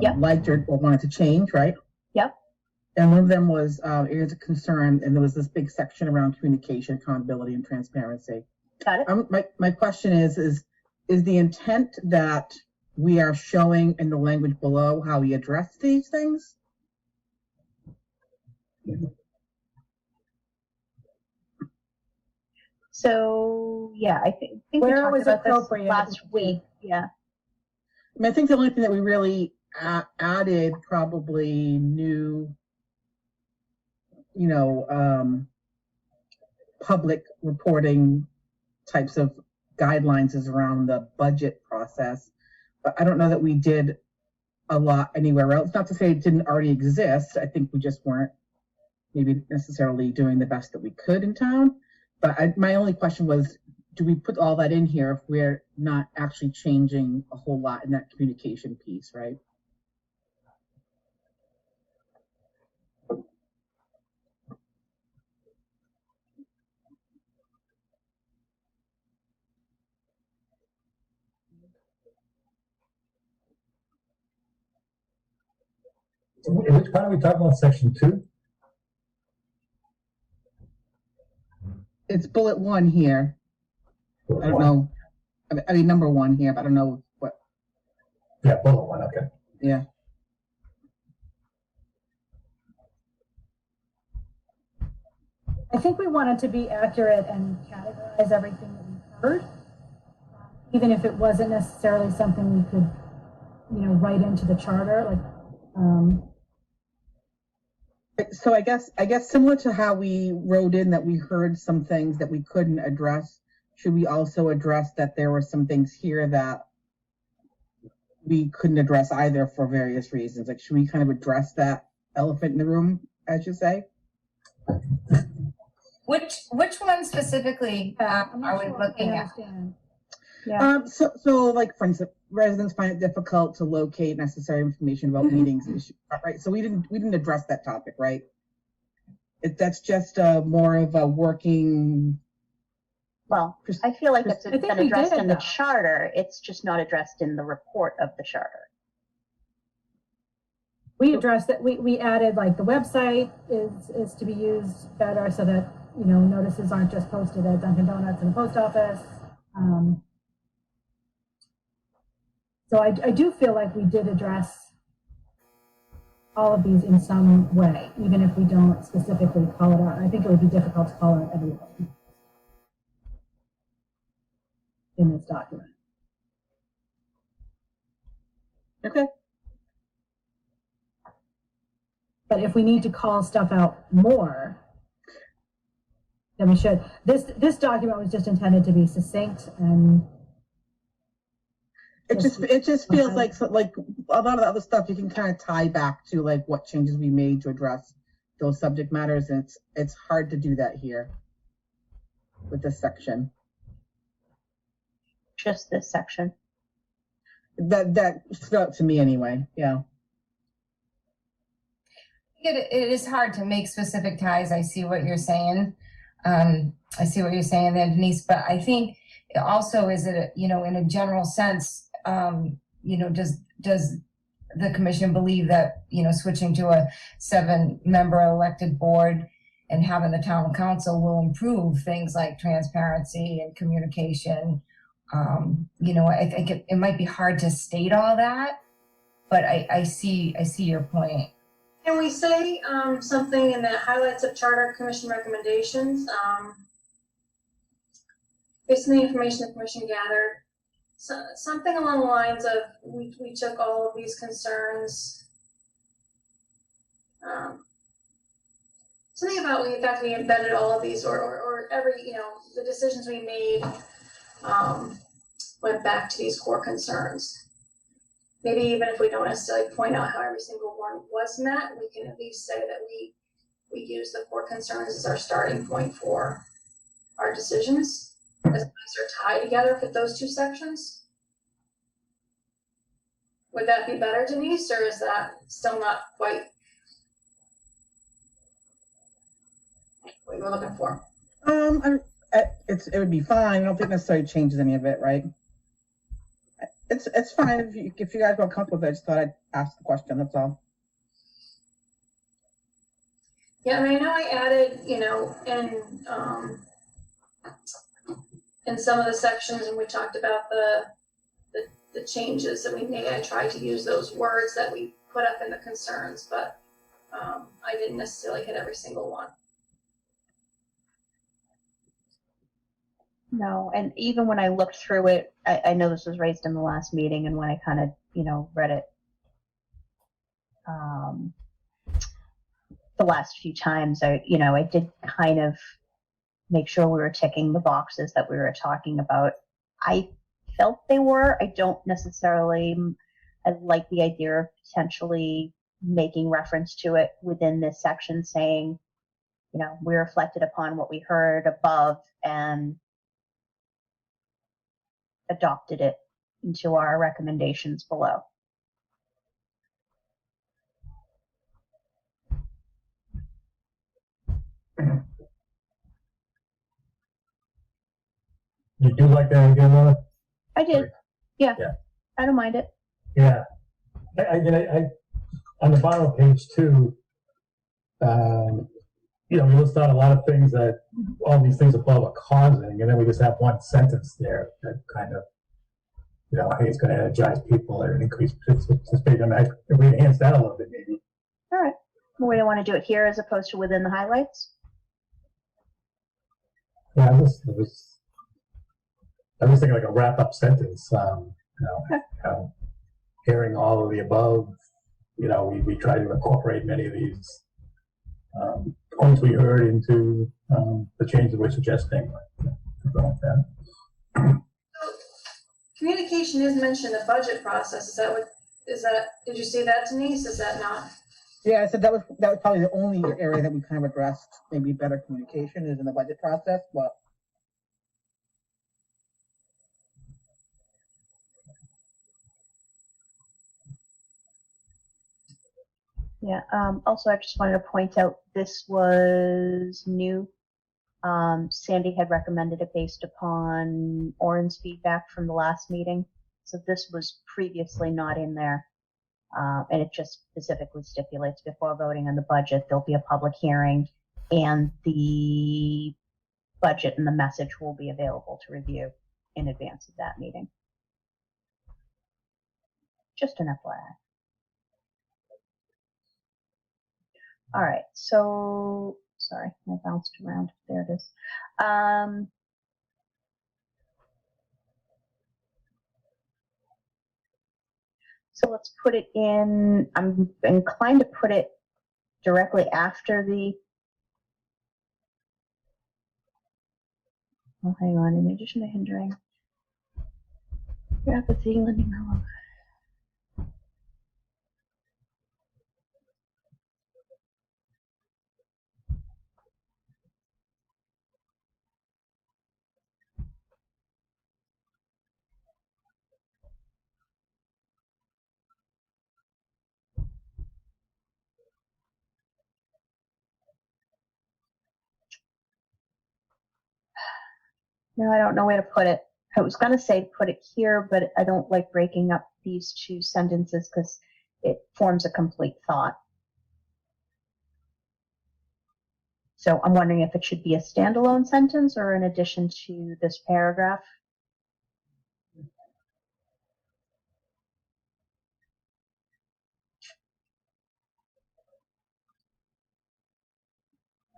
Yep. liked or wanted to change, right? Yep. And one of them was areas of concern, and there was this big section around communication, accountability, and transparency. Got it? My question is the intent that we are showing in the language below how we address these things? So yeah, I think we Where talked was about this appropriate, last week. Yeah. I mean, I think the only thing that we really added probably new, public reporting types of guidelines is around the budget process. But I don't know that we did a lot anywhere else. Not to say it didn't already exist. I think we just weren't maybe necessarily doing the best that we could in town. But my only question was, do we put all that in here if we're not actually changing a whole lot in that communication piece, right? Which part are we talking about? Section 2? It's bullet 1 here. I don't know. I mean, number 1 here, but I don't know what. Yeah, bullet 1, okay. Yeah. I think we wanted to be accurate and categorize everything that we heard, even if it wasn't necessarily something we could, write into the charter. So I guess similar to how we wrote in that we heard some things that we couldn't address, should we also address that there were some things here that we couldn't address either for various reasons? Like, should we kind of address that elephant in the room, as you say? Which one specifically I'm not are we sure I looking at? understand. Yeah. So like, for instance, residents find it difficult to locate necessary information about meetings issues, right? So we didn't address that topic, right? That's just more of a working. Well, I feel like it's think been we addressed did, in the though. charter. It's just not addressed in the report of the charter. We addressed that. We added like the website is to be used better so that notices aren't just posted at Dunkin' Donuts and the post office. So I do feel like we did address all of these in some way, even if we don't specifically call it out. I think it would be difficult to call out everything in this document. Okay. But if we need to call stuff out more, then we should. This document was just intended to be succinct and It just feels like a lot of the other stuff you can kind of tie back to like what changes we made to address those subject matters, and it's hard to do that here. with this section. Just this section. That stood out to me anyway. Yeah. It is hard to make specific ties. I see what you're saying. I see what you're saying there, Denise, but I think also is it, in a general sense, does the commission believe that, switching to a 7-member elected board and having the town council will improve things like transparency and communication? I think it might be hard to state all that, but I see your point. Can we say something in the highlights of charter commission recommendations? Based on the information the commission gathered, something along the lines of we took all of these concerns. Something about the fact we embedded all of these, or every the decisions we made went back to these core concerns. Maybe even if we don't necessarily point out how every single one was met, we can at least say that we use the core concerns as our starting point for our decisions, as long as they're tied together for those two sections. Would that be better, Denise, or is that still not quite what you're looking for? It would be fine. I don't think necessarily changes any of it, right? It's fine if you guys are comfortable with it. I just thought I'd ask the question. That's all. Yeah, I know I added, in some of the sections, and we talked about the changes that we made. I tried to use those words that we put up in the concerns, but I didn't necessarily hit every single one. No, and even when I looked through it, I know this was raised in the last meeting, and when I kind of, read it the last few times, I did kind of make sure we were ticking the boxes that we were talking about. I felt they were. I don't necessarily, I like the idea of potentially making reference to it within this section, saying, we reflected upon what we heard above and adopted it into our recommendations below. You do like that idea, Laura? I did. Yeah. Yeah. I don't mind it. Yeah. I on the bottom of page 2, we list out a lot of things that all these things above are causing, and then we just have one sentence there that kind of, hey, it's going to energize people or increase participation. If we enhance that a little bit, maybe. All right. Well, we don't want to do it here as opposed to within the highlights. Yeah, I was thinking like a wrap-up sentence. Hearing all of the above, we try to incorporate many of these points we heard into the change that we're suggesting. Communication is mentioned in the budget process. Did you see that, Denise? Is that not? Yeah, I said that was probably the only area that we kind of addressed. Maybe better communication is in the budget process, but. Yeah. Also, I just wanted to point out this was new. Sandy had recommended it based upon Orin's feedback from the last meeting. So this was previously not in there. And it just specifically stipulates before voting on the budget, there'll be a public hearing and the budget and the message will be available to review in advance of that meeting. Just an FYI. All right, so, sorry, I bounced around. There it is. So let's put it in, I'm inclined to put it directly after the, oh, hang on, in addition to hindering apathy, lending her No, I don't know where to put it. I was going to say put it here, but I don't like breaking up these two sentences because it forms a complete thought. So I'm wondering if it should be a standalone sentence or in addition to this paragraph.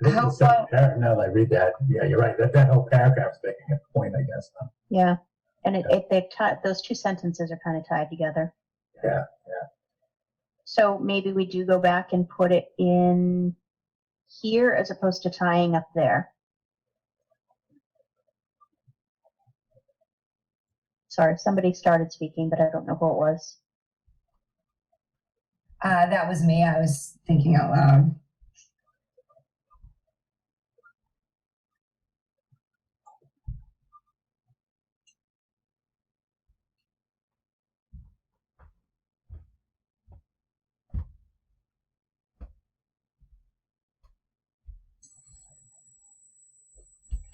I think How the second about- paragraph, now that I read that, yeah, you're right, that whole paragraph's making a point, I guess. Huh? Yeah, and those two sentences are kind of tied together. Yeah. So maybe we do go back and put it in here as opposed to tying up there. Sorry, somebody started speaking, but I don't know who it was. That was me. I was thinking out loud.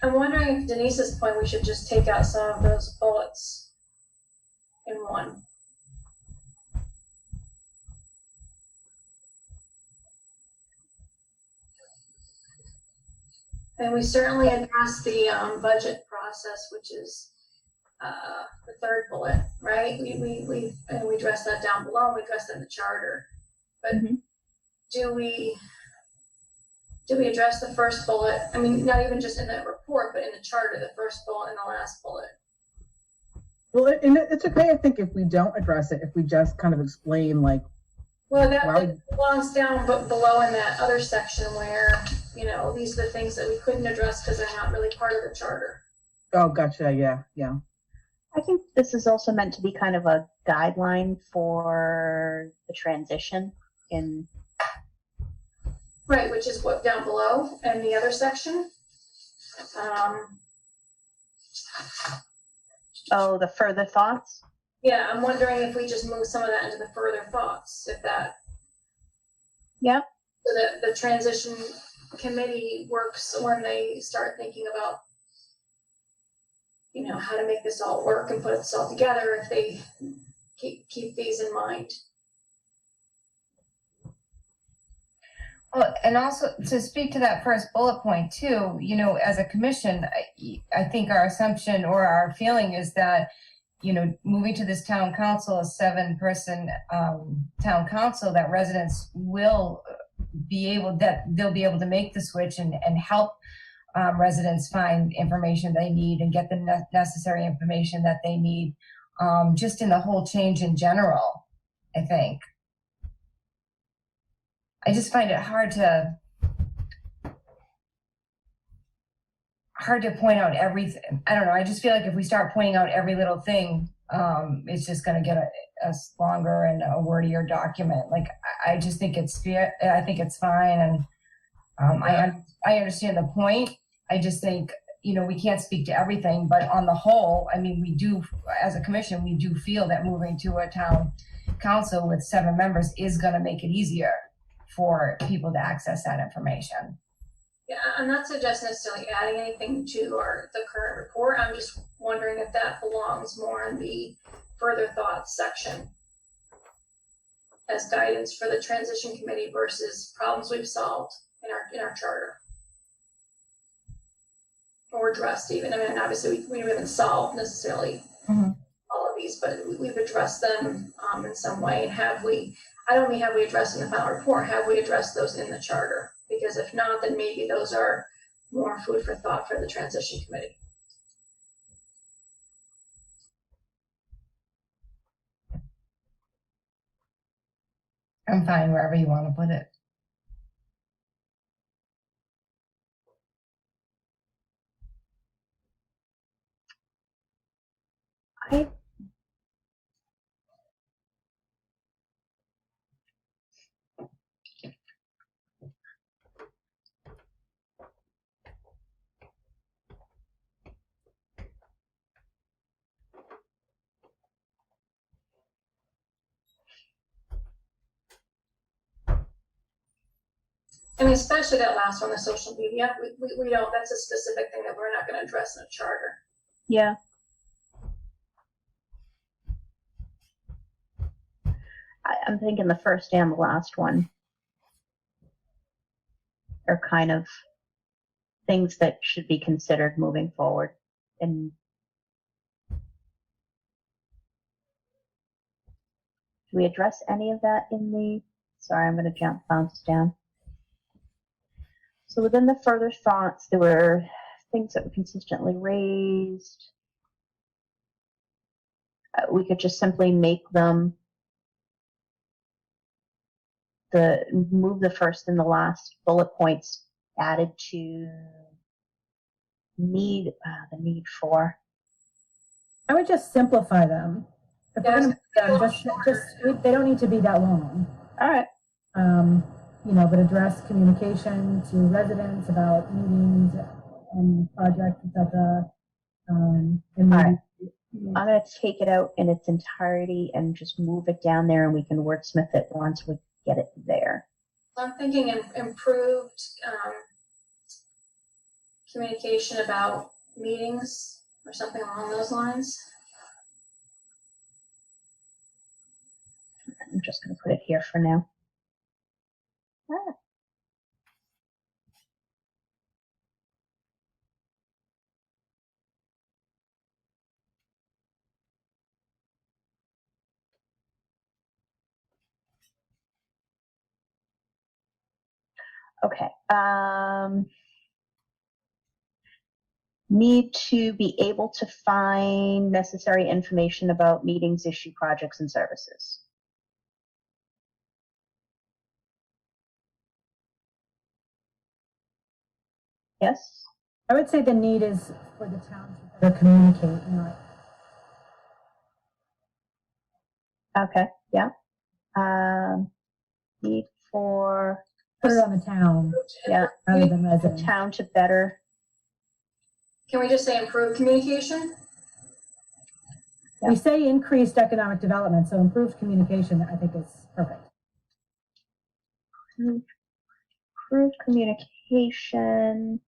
I'm wondering if Denise's point, we should just take out some of those bullets in one. And we certainly address the budget process, which is the third bullet, right? We address that down below. We address that in the charter. But do we address the first bullet? I mean, not even just in the report, but in the charter, the first bullet and the last bullet. Well, it's okay, I think, if we don't address it, if we just kind of explain, like, Well, that Well- belongs down but below in that other section where, you know, these are the things that we couldn't address because they're not really part of the charter. oh, gotcha, yeah. I think this is also meant to be kind of a guideline for the transition in. Right, which is what down below in the other section. Oh, the further thoughts? Yeah, I'm wondering if we just move some of that into the further thoughts, if that. Yeah. So that the transition committee works when they start thinking about, you know, how to make this all work and put this all together, if they keep these in mind. Well, and also to speak to that first bullet point too, you know, as a commission, I think our assumption or our feeling is that, you know, moving to this town council, a 7-person town council, that residents will be able, that they'll be able to make the switch and help residents find information they need and get the necessary information that they need, just in the whole change in general, I think. I just find it hard to point out everything. I don't know. I just feel like if we start pointing out every little thing, it's just going to get a longer and a wordier document. Like I just think I think it's fine, and I understand the point. I just think, you know, we can't speak to everything, but on the whole, I mean, we do, as a commission, we do feel that moving to a town council with 7 members is going to make it easier for people to access that information. Yeah, I'm not suggesting necessarily adding anything to the current report. I'm just wondering if that belongs more in the further thoughts section as guidance for the transition committee versus problems we've solved in our charter. Or addressed even. I mean, obviously we haven't solved necessarily all of these, but we've addressed them in some way. And have we addressed in the final report, have we addressed those in the charter? Because if not, then maybe those are more food for thought for the transition committee. I'm fine wherever you want to put it. I mean, especially that last one, the social media, we don't, that's a specific thing that we're not going to address in a charter. Yeah. I'm thinking the first and the last one are kind of things that should be considered moving forward. And do we address any of that in the, sorry, I'm going to bounce down. So within the further thoughts, there were things that were consistently raised. We could just simply make them move the first and the last bullet points added to the need for. I would just simplify them. If we're gonna make them, they don't need to be that long. All right. But address communication to residents about meetings and projects, etc. And maybe, All right. I'm going to take it out in its entirety and just move it down there, and we can wordsmith it once we get it there. I'm thinking improved communication about meetings or something along those lines. I'm just going to put it here for now. Okay. Need to be able to find necessary information about meetings, issue, projects, and services. Yes? I would say the need is for the town to better communicate, not. Okay, yeah. Need for Put it on the town, yeah, rather than the residents. town to better. Can we just say improved communication? Yeah. We say increased economic development, so improved communication, I think, is perfect. Improved communication.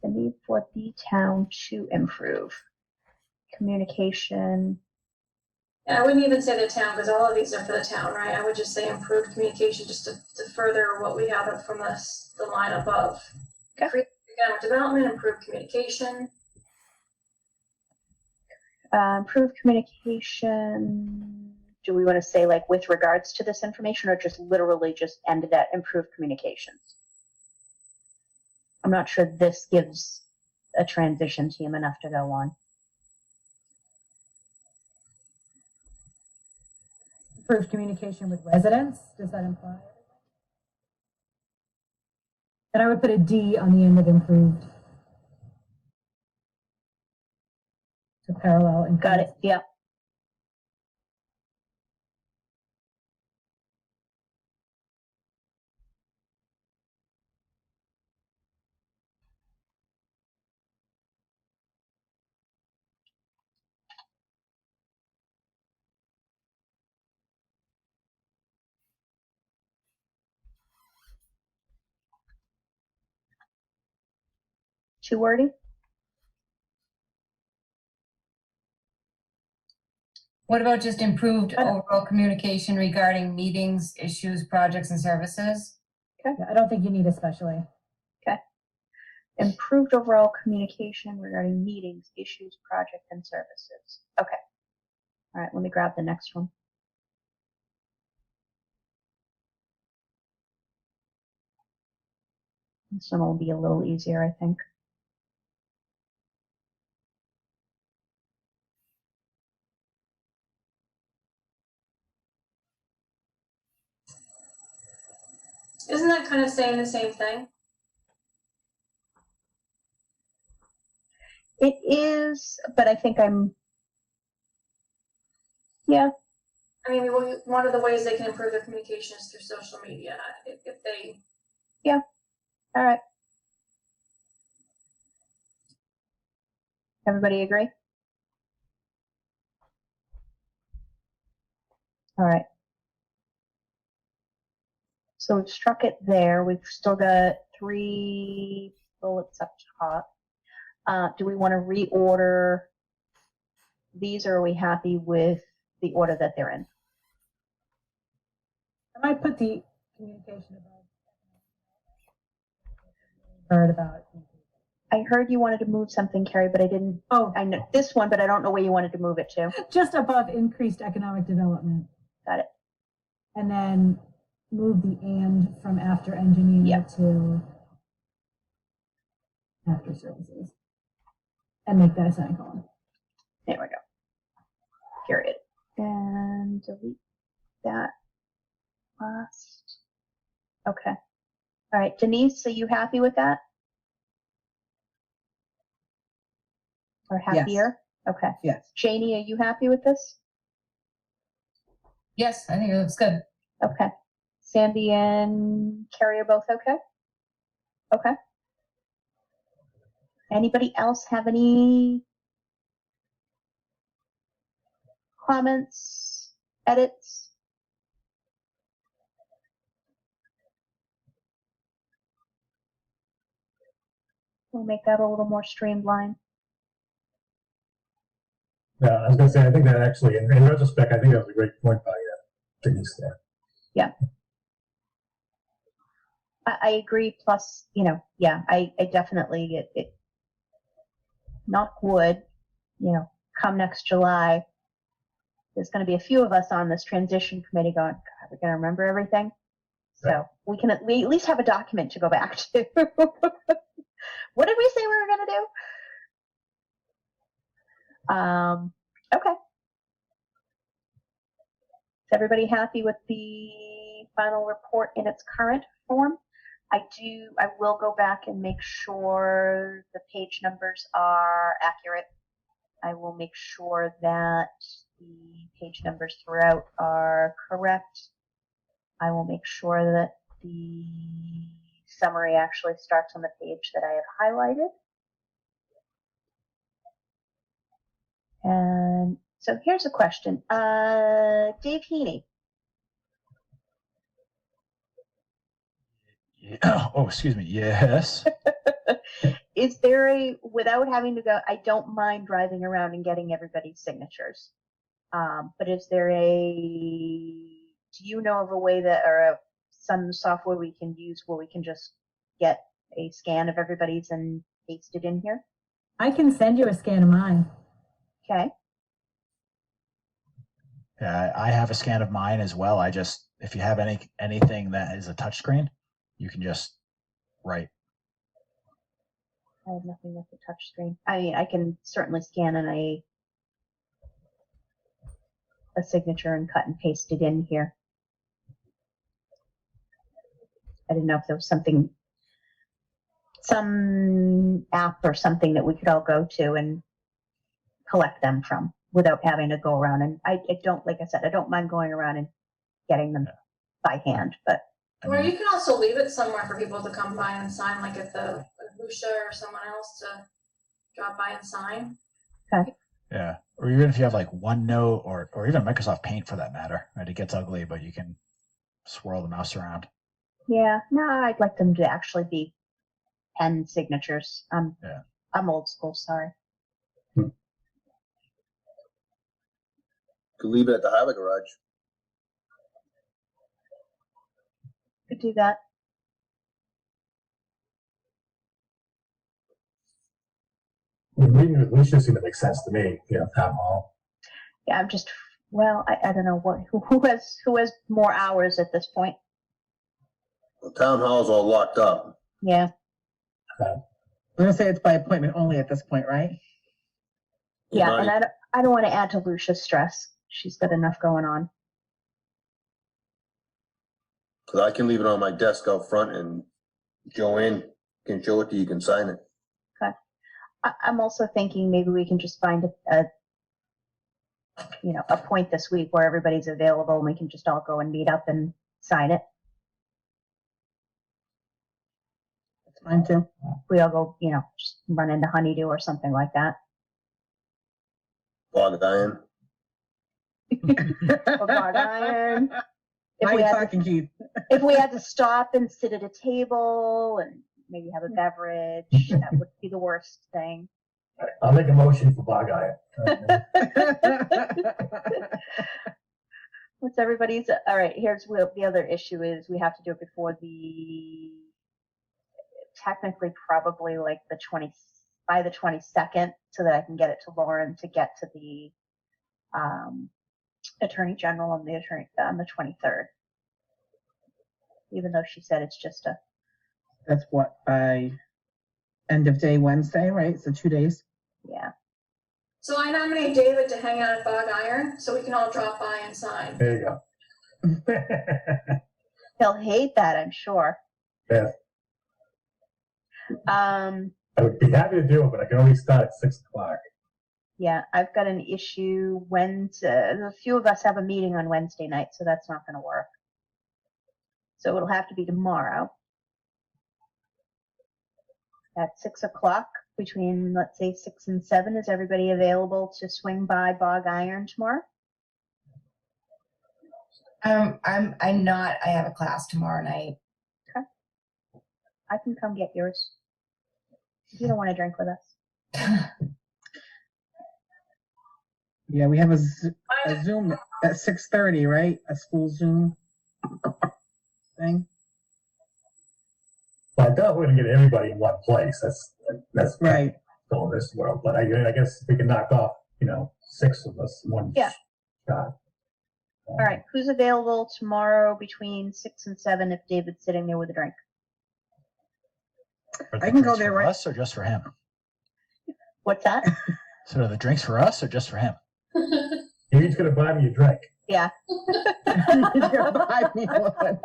The need for the town to improve communication. And I wouldn't even say the town, because all of these are for the town, right? I would just say improved communication just to further what we have from the line above. Okay. Increased economic development, improved communication. Improved communication. Do we want to say like with regards to this information, or just literally just end it at improved communications? I'm not sure this gives a transition team enough to go on. Improved communication with residents, does that imply? And I would put a D on the end of improved. To parallel. And Got it. Yeah. Too wordy? What about just improved overall communication regarding meetings, issues, projects, and services? Okay. I don't think you need especially. Okay. Improved overall communication regarding meetings, issues, project, and services. Okay. All right, let me grab the next one. This one will be a little easier, I think. Isn't that kind of saying the same thing? It is, but I think yeah. I mean, one of the ways they can improve their communication is through social media. If they. Yeah. All right. Everybody agree? All right. So we've struck it there. We've still got 3 bullets up top. Do we want to reorder these, or are we happy with the order that they're in? I might put the communication about. Heard about. I heard you wanted to move something, Carrie, but I didn't. Oh, I know this one, but I don't know where you wanted to move it to. just above increased economic development. Got it. And then move the and from after engineer Yep. to after services. And make that a semicolon. There we go. Period. And delete that last. Okay. All right, Denise, are you happy with that? Or Yes. happier? Okay. Yes. Janie, are you happy with this? Yes, I think it looks good. Okay. Sandy and Carrie are both okay? Okay. Anybody else have any comments, edits? We'll make that a little more streamlined. Yeah, I was gonna say, I think that actually, in retrospect, I think that was a great point by Denise there. I agree. Plus, yeah, I definitely, it knock wood, come next July, there's going to be a few of us on this transition committee going, God, we're going to remember everything. So we at least have a document to go back to. What did we say we were going to do? Okay. Is everybody happy with the final report in its current form? I will go back and make sure the page numbers are accurate. I will make sure that the page numbers throughout are correct. I will make sure that the summary actually starts on the page that I have highlighted. And so here's a question. Dave Heaney. Oh, excuse me. Yes. Is there without having to go, I don't mind driving around and getting everybody's signatures. But is there do you know of a way that, or some software we can use where we can just get a scan of everybody's and paste it in here? I can send you a scan of mine. Okay. Yeah, I have a scan of mine as well. If you have anything that is a touchscreen, you can just write. I have nothing with the touch screen. I mean, I can certainly scan in a signature and cut and paste it in here. I didn't know if there was some app or something that we could all go to and collect them from without having to go around. And I don't, like I said, I don't mind going around and getting them by hand, but. Or you can also leave it somewhere for people to come by and sign, like at the Lucia or someone else to drop by and sign. Okay. Yeah. Or even if you have like OneNote or even Microsoft Paint for that matter, right? It gets ugly, but you can swirl the mouse around. Yeah, no, I'd like them to actually be pen signatures. I'm old school, sorry. Could leave it at the highway garage. Could do that. Meeting with Lucia seemed to make sense to me, town hall. Yeah, I'm just, I don't know who has more hours at this point. The town hall's all locked up. Yeah. I'm gonna say it's by appointment only at this point, right? Yeah, and I don't want to add to Lucia's stress. She's got enough going on. Cause I can leave it on my desk out front and Joanne can show it to you, can sign it. Okay. I'm also thinking maybe we can just find a point this week where everybody's available and we can just all go and meet up and sign it. That's fine too. We all go, just run into Honeydew or something like that. Bog iron. Or Bog Iron. Now you're talking, Keith. If we had to stop and sit at a table and maybe have a beverage. That would be the worst thing. I'll make a motion for Bog Eye. What's everybody's? All right, here's the other issue is we have to do it before technically probably like by the 22nd, so that I can get it to Lauren to get to the Attorney General on the 23rd. Even though she said it's just That's what, by end of day Wednesday, right? So 2 days. yeah. So I nominate David to hang out at Bog Iron so we can all drop by and sign. There you go. He'll hate that, I'm sure. Yeah. I would be happy to do it, but I can only start at 6 o'clock. Yeah, I've got an issue Wednesday. A few of us have a meeting on Wednesday night, so that's not going to work. So it'll have to be tomorrow at 6 o'clock, between, let's say, 6 and 7. Is everybody available to swing by Bog Iron tomorrow? I'm not. I have a class tomorrow night. Okay. I can come get yours. If you don't want to drink with us. Yeah, we have a Zoom at 6:30, right? A school Zoom thing. Well, I thought we were gonna get everybody in one place. That's Right. Still in this world, but I guess we can knock off, 6 of us in one Yeah. shot. All right. Who's available tomorrow between 6 and 7 if David's sitting there with a drink? Are the I can go drinks there for right- us or just for him? What's that? So are the drinks for us or just for him? You're each gonna buy me a drink. Yeah. You're buy me one.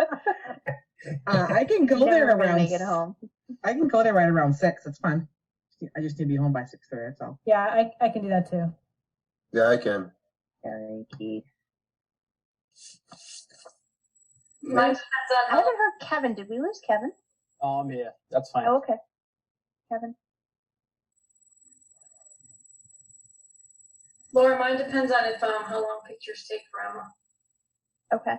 I can go there Never gonna around. make it home. I can go there right around 6. It's fine. I just need to be home by 6:30. That's all. Yeah, I can do that too. Yeah, I can. Very key. Mine depends on I how haven't heard Kevin. Did we lose Kevin? Yeah, that's fine. Oh, okay. Kevin. Laura, mine depends on if how long pictures take for Emma. Okay.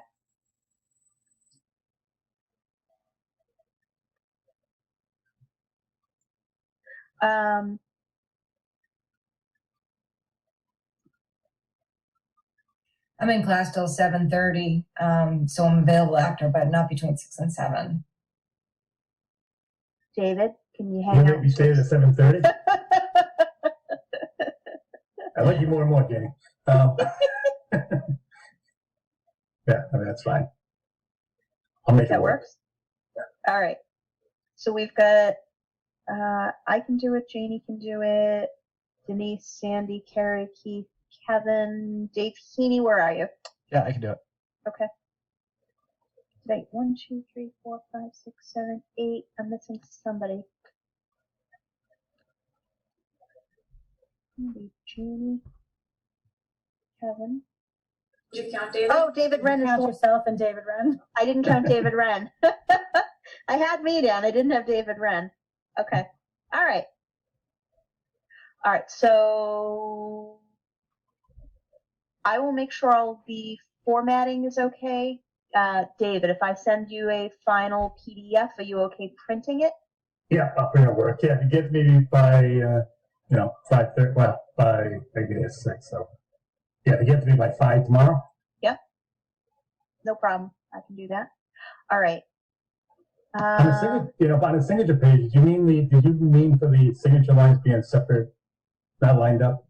I'm in class till 7:30, so I'm available after, but not between 6 and 7. David, can you You hang make out? me stay at 7:30? I like you more and more, Jenny. Yeah, that's fine. I'll make it That work. works? All right. So we've got, I can do it, Janie can do it, Denise, Sandy, Carrie, Keith, Kevin, Dave Heaney, where are you? Yeah, I can do it. Okay. Wait, 1, 2, 3, 4, 5, 6, 7, 8. I'm missing somebody. Maybe Janie, Kevin. Did you count David? Oh, David Wren is Count the yourself and David Wren. I didn't count David Wren. I had me down. I didn't have David Wren. Okay. All right. All right. So I will make sure all the formatting is okay. David, if I send you a final PDF, are you okay printing it? Yeah, I'll bring it work. Yeah, if you get me by, 5:30, well, by, maybe it's 6, so. Yeah, if you get to me by 5 tomorrow? No problem. I can do that. All right. On the signature, on the signature page, did you mean for the signature lines being separate, not lined up?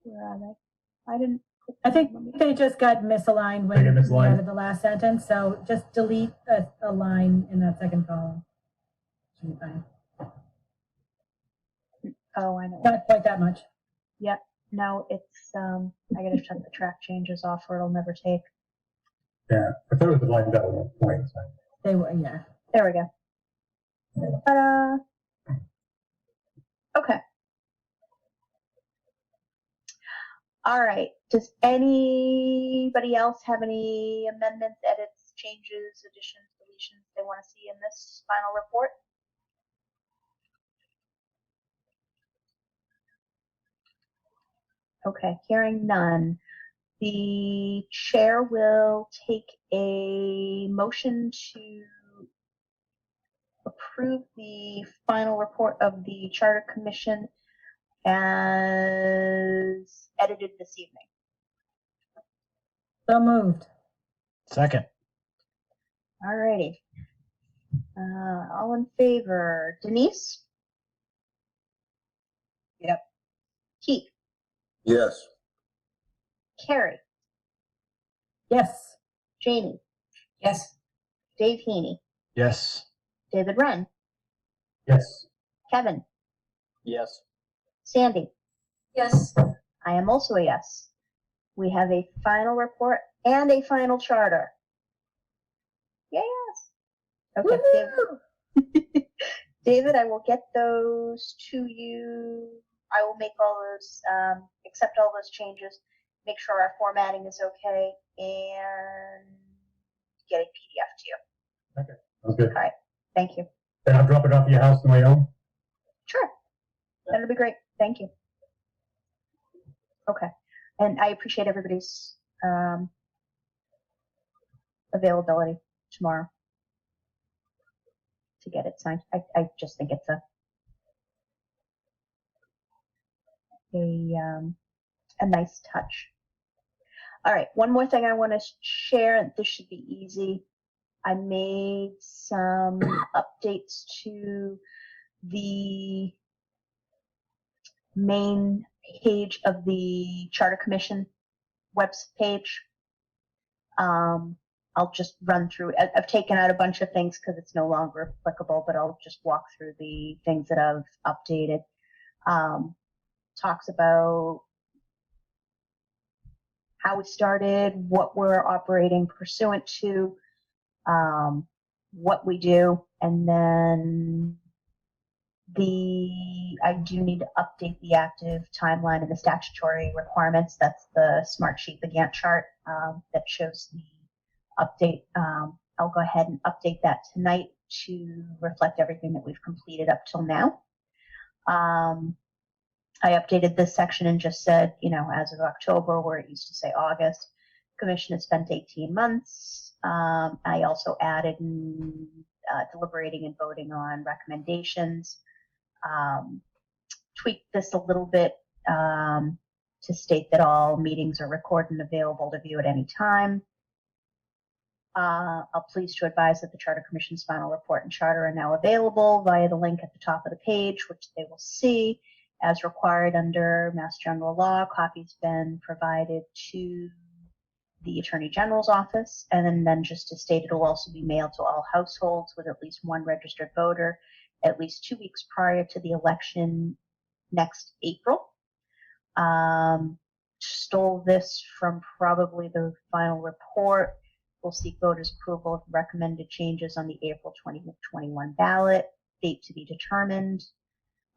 Where are they? I didn't. I think they just got misaligned They when got we misaligned? added the last sentence, so just delete a line in that second column. Should be fine. Oh, I know. Not quite that much. No, it's I gotta shut the track changes off or it'll never take. Yeah, I thought it was lined up at one point. So. They were, yeah. There we go. Ta-da. Okay. All right. Does anybody else have any amendments, edits, changes, additions, deletions they want to see in this final report? Okay, hearing none. The chair will take a motion to approve the final report of the Charter Commission as edited this evening? So moved. Second. Alrighty. All in favor? Denise? Yep. Keith? Yes. Carrie? Yes. Jamie? Yes. Dave Heaney? Yes. David Wren? Yes. Kevin? Yes. Sandy? Yes. I am also a yes. We have a final report and a final charter. Yes. Okay, David, I will get those to you. I will make all those, accept all those changes, make sure our formatting is okay, and get a PDF to you. Sounds good. Thank you. Then I'll drop it off at your house on the way home. Sure. That'll be great. Thank you. Okay. And I appreciate everybody's availability tomorrow to get it signed. I just think it's a nice touch. All right. One more thing I want to share. This should be easy. I made some updates to the main page of the Charter Commission webs page. I'll just run through. I've taken out a bunch of things because it's no longer applicable, but I'll just walk through the things that I've updated. Talks about how we started, what we're operating pursuant to, what we do, and then I do need to update the active timeline and the statutory requirements. That's the smart sheet, the Gantt chart that shows the update. I'll go ahead and update that tonight to reflect everything that we've completed up till now. I updated this section and just said, as of October, where it used to say August, Commission has spent 18 months. I also added deliberating and voting on recommendations. Tweaked this a little bit to state that all meetings are recorded and available to view at any time. I'm pleased to advise that the Charter Commission's final report and charter are now available via the link at the top of the page, which they will see. As required under Mass General Law, copies been provided to the Attorney General's office, and then just to state, it will also be mailed to all households with at least one registered voter at least 2 weeks prior to the election next April. Stole this from probably the final report. We'll seek voters' approval of recommended changes on the April 2021 ballot, date to be determined.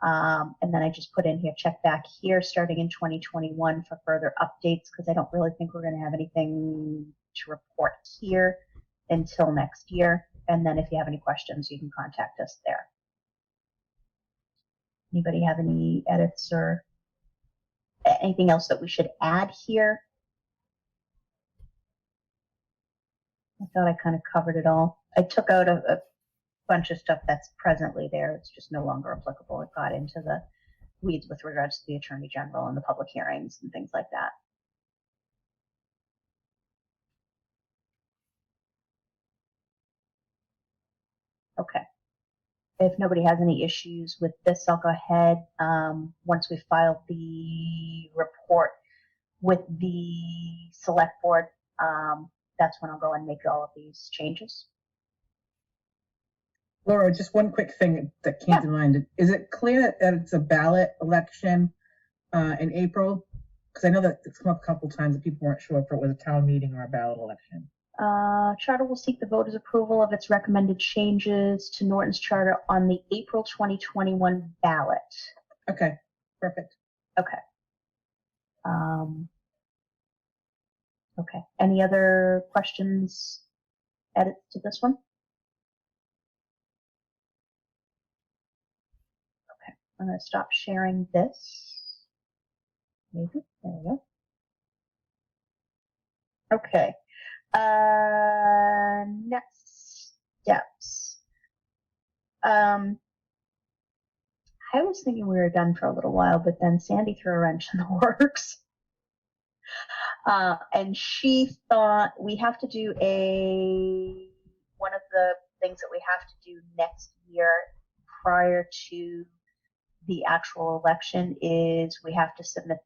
And then I just put in here, check back here starting in 2021 for further updates, because I don't really think we're going to have anything to report here until next year. And then if you have any questions, you can contact us there. Anybody have any edits or anything else that we should add here? I thought I kind of covered it all. I took out a bunch of stuff that's presently there. It's just no longer applicable. It got into the weeds with regards to the Attorney General and the public hearings and things like that. Okay. If nobody has any issues with this, I'll go ahead. Once we've filed the report with the select board, that's when I'll go and make all of these changes. Laura, just one quick thing that came to mind. Is it clear that it's a ballot election in April? Because I know that it's come up a couple times that people weren't sure if it was a town meeting or a ballot election. Charter will seek the voters' approval of its recommended changes to Norton's charter on the April 2021 ballot. Okay, perfect. Okay. Okay. Any other questions, edits to this one? Okay. I'm going to stop sharing this. Maybe. There we go. Okay. Next steps. I was thinking we were done for a little while, but then Sandy threw a wrench in the works. And she thought we have to do one of the things that we have to do next year prior to the actual election is we have to submit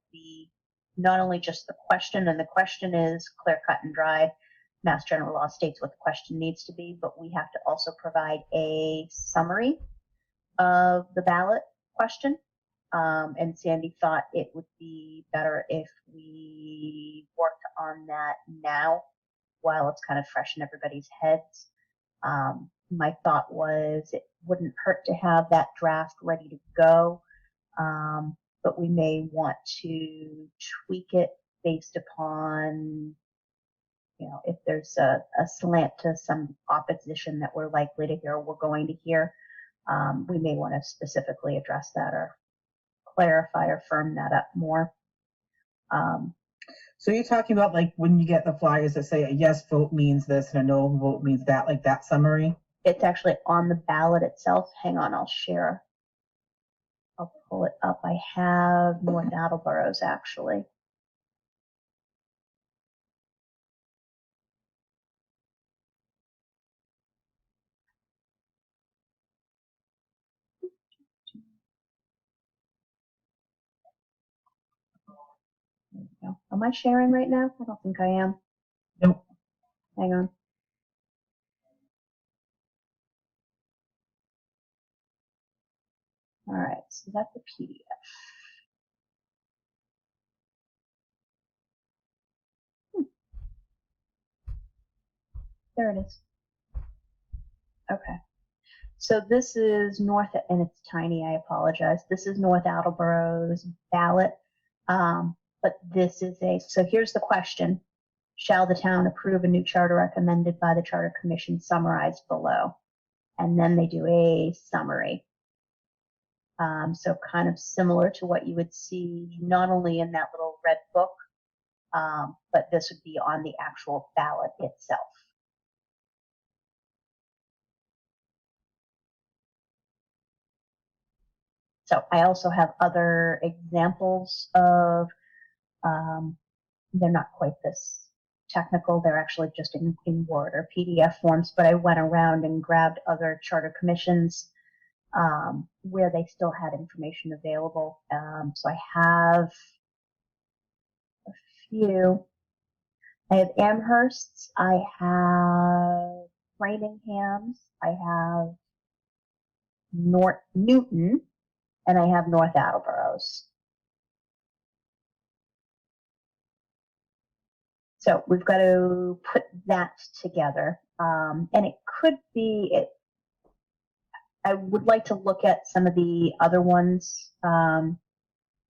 not only just the question, and the question is clear cut and dry. Mass General Law states what the question needs to be, but we have to also provide a summary of the ballot question. And Sandy thought it would be better if we worked on that now while it's kind of fresh in everybody's heads. My thought was it wouldn't hurt to have that draft ready to go, but we may want to tweak it based upon, if there's a slant to some opposition that we're likely to hear, we're going to hear. We may want to specifically address that or clarify or firm that up more. So you're talking about like when you get the flyers that say a yes vote means this and a no vote means that, like that summary? It's actually on the ballot itself. Hang on, I'll pull it up. I have North Attleboro's actually. There we go. Am I sharing right now? I don't think I am. Nope. Hang on. All right, so that's the PDF. There it is. Okay. So this is North, and it's tiny, I apologize. This is North Attleboro's ballot. But this is so here's the question. Shall the town approve a new charter recommended by the Charter Commission summarized below? And then they do a summary. So kind of similar to what you would see not only in that little red book, but this would be on the actual ballot itself. So I also have other examples of, they're not quite this technical, they're actually just in Word or PDF forms, but I went around and grabbed other charter commissions where they still had information available. So I have a few. I have Amherst's, I have Framingham's, I have Newton, and I have North Attleboro's. So we've got to put that together. And it could be, I would like to look at some of the other ones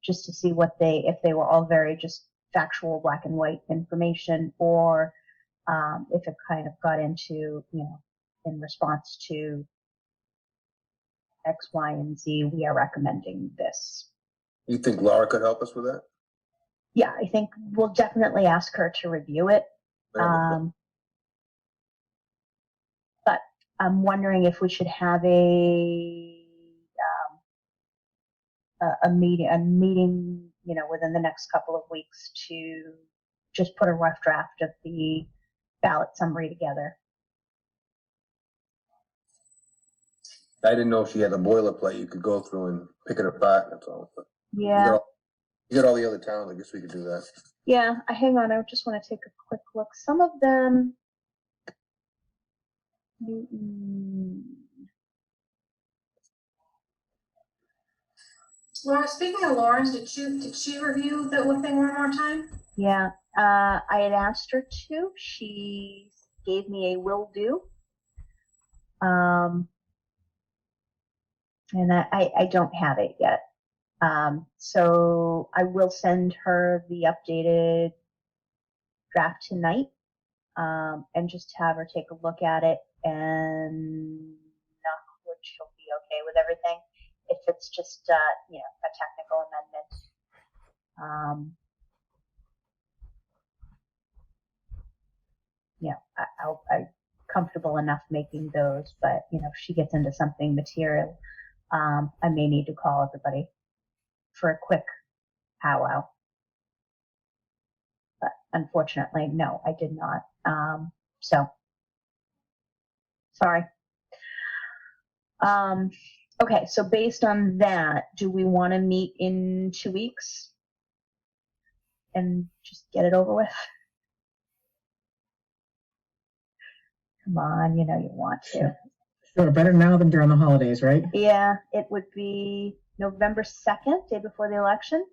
just to see if they were all very just factual black and white information, or if it kind of got into, in response to X, Y, and Z, we are recommending this. You think Laura could help us with that? Yeah, I think we'll definitely ask her to review it. But I'm wondering if we should have a meeting, within the next couple of weeks to just put a rough draft of the ballot summary together. I didn't know if she had a boilerplate you could go through and pick it apart, that's all. But Yeah. You got all the other towns, I guess we could do that. Yeah, hang on, I just want to take a quick look. Some of them, Laura, speaking of Lauren's, did she review the thing one more time? yeah, I had asked her to. She gave me a will do. And I don't have it yet. So I will send her the updated draft tonight, and just have her take a look at it, and knock wood, she'll be okay with everything. If it's just, a technical amendment, I comfortable enough making those, but if she gets into something material, I may need to call everybody for a quick powwow. But unfortunately, no, I did not. So sorry. Okay, so based on that, do we want to meet in 2 weeks and just get it over with? Come on, you want to. Sure, better now than during the holidays, right? Yeah, it would be November 2nd, day before the election.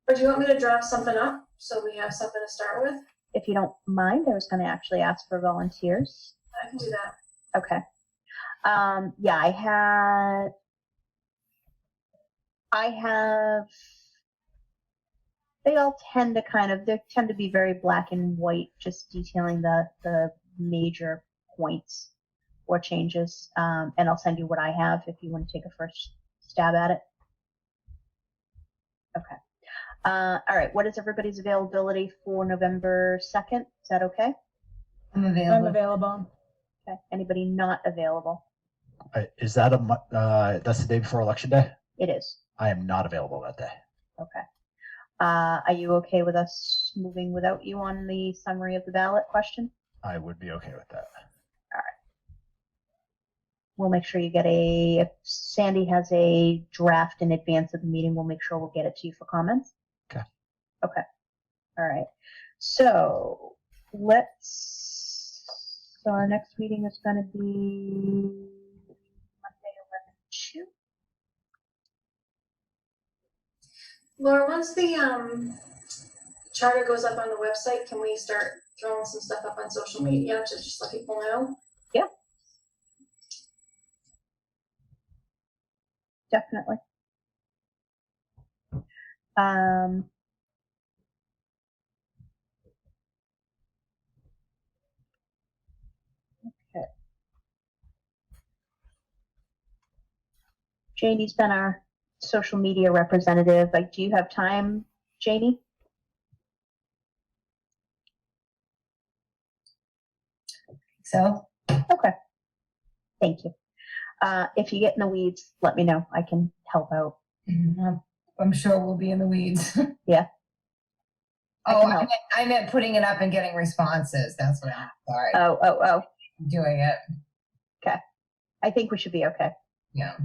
Or do you want me to draft something up so we have something to start with? If you don't mind, I was going to actually ask for volunteers. I can do that. Okay. Yeah, I have, they all tend to be very black and white, just detailing the major points or changes. And I'll send you what I have if you want to take a first stab at it. Okay. All right. What is everybody's availability for November 2nd? Is that okay? I'm I'm available. available. Okay. Anybody not available? Is that that's the day before election day? It is. I am not available that day. Okay. Are you okay with us moving without you on the summary of the ballot question? I would be okay with that. We'll make sure you get if Sandy has a draft in advance of the meeting, we'll make sure we'll get it to you for comments. Okay. Okay. All right. So so our next meeting is going to be Monday, 11/2. Laura, once the charter goes up on the website, can we start throwing some stuff up on social media to just let people know? Yeah. Definitely. Okay. Janie's been our social media representative. Do you have time, Janie? So, Okay. Thank you. If you get in the weeds, let me know. I can help out. I'm sure we'll be in the weeds. Yeah. Oh, I meant putting it up and getting responses. That's what I'm sorry. Oh. Doing it. I think we should be okay. Yeah.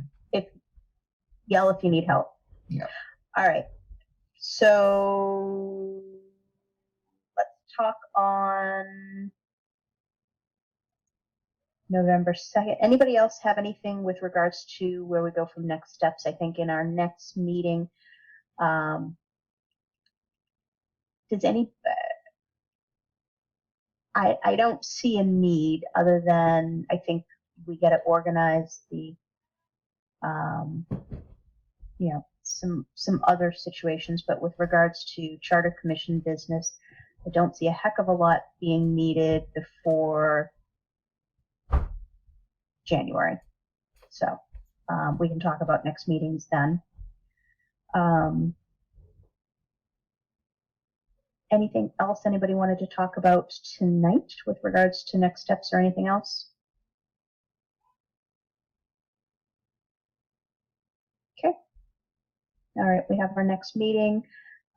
Yell if you need help. Yeah. All right. So let's talk on November 2nd. Anybody else have anything with regards to where we go from next steps? I think in our next meeting, does any, I don't see a need other than I think we got to organize the, some other situations, but with regards to charter commission business, I don't see a heck of a lot being needed before January. So we can talk about next meetings then. Anything else anybody wanted to talk about tonight with regards to next steps or anything else? Okay. All right, we have our next meeting.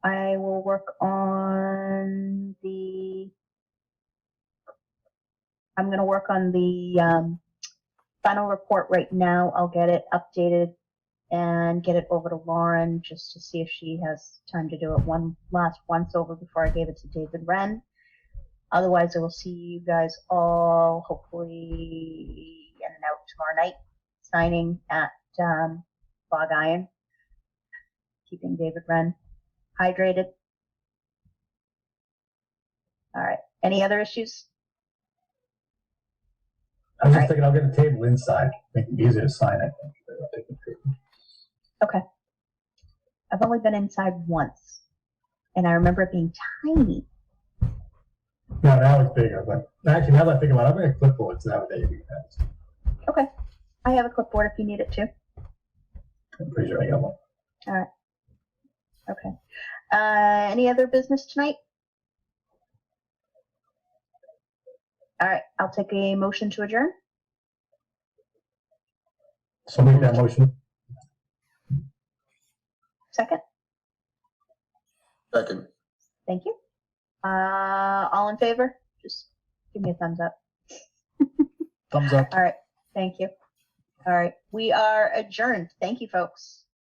I will work on I'm going to work on the final report right now. I'll get it updated and get it over to Lauren just to see if she has time to do it one last once over before I gave it to David Wren. Otherwise, I will see you guys all hopefully in and out tomorrow night, signing at Bog Iron, keeping David Wren hydrated. All right. Any other issues? I was just thinking I'll get a table inside, make it easier to sign it. Okay. I've only been inside once, and I remember it being tiny. No, now it's bigger, but actually now that I think about it, I'm going to clipboard so that way you can have it. Okay. I have a clipboard if you need it too. I'm pretty sure I got one. All right. Okay. Any other business tonight? All right, I'll take a motion to adjourn. So make that motion. Second. Second. Thank you. All in favor? Just give me a thumbs up. Thumbs up. All right. Thank you. All right. We are adjourned. Thank you, folks.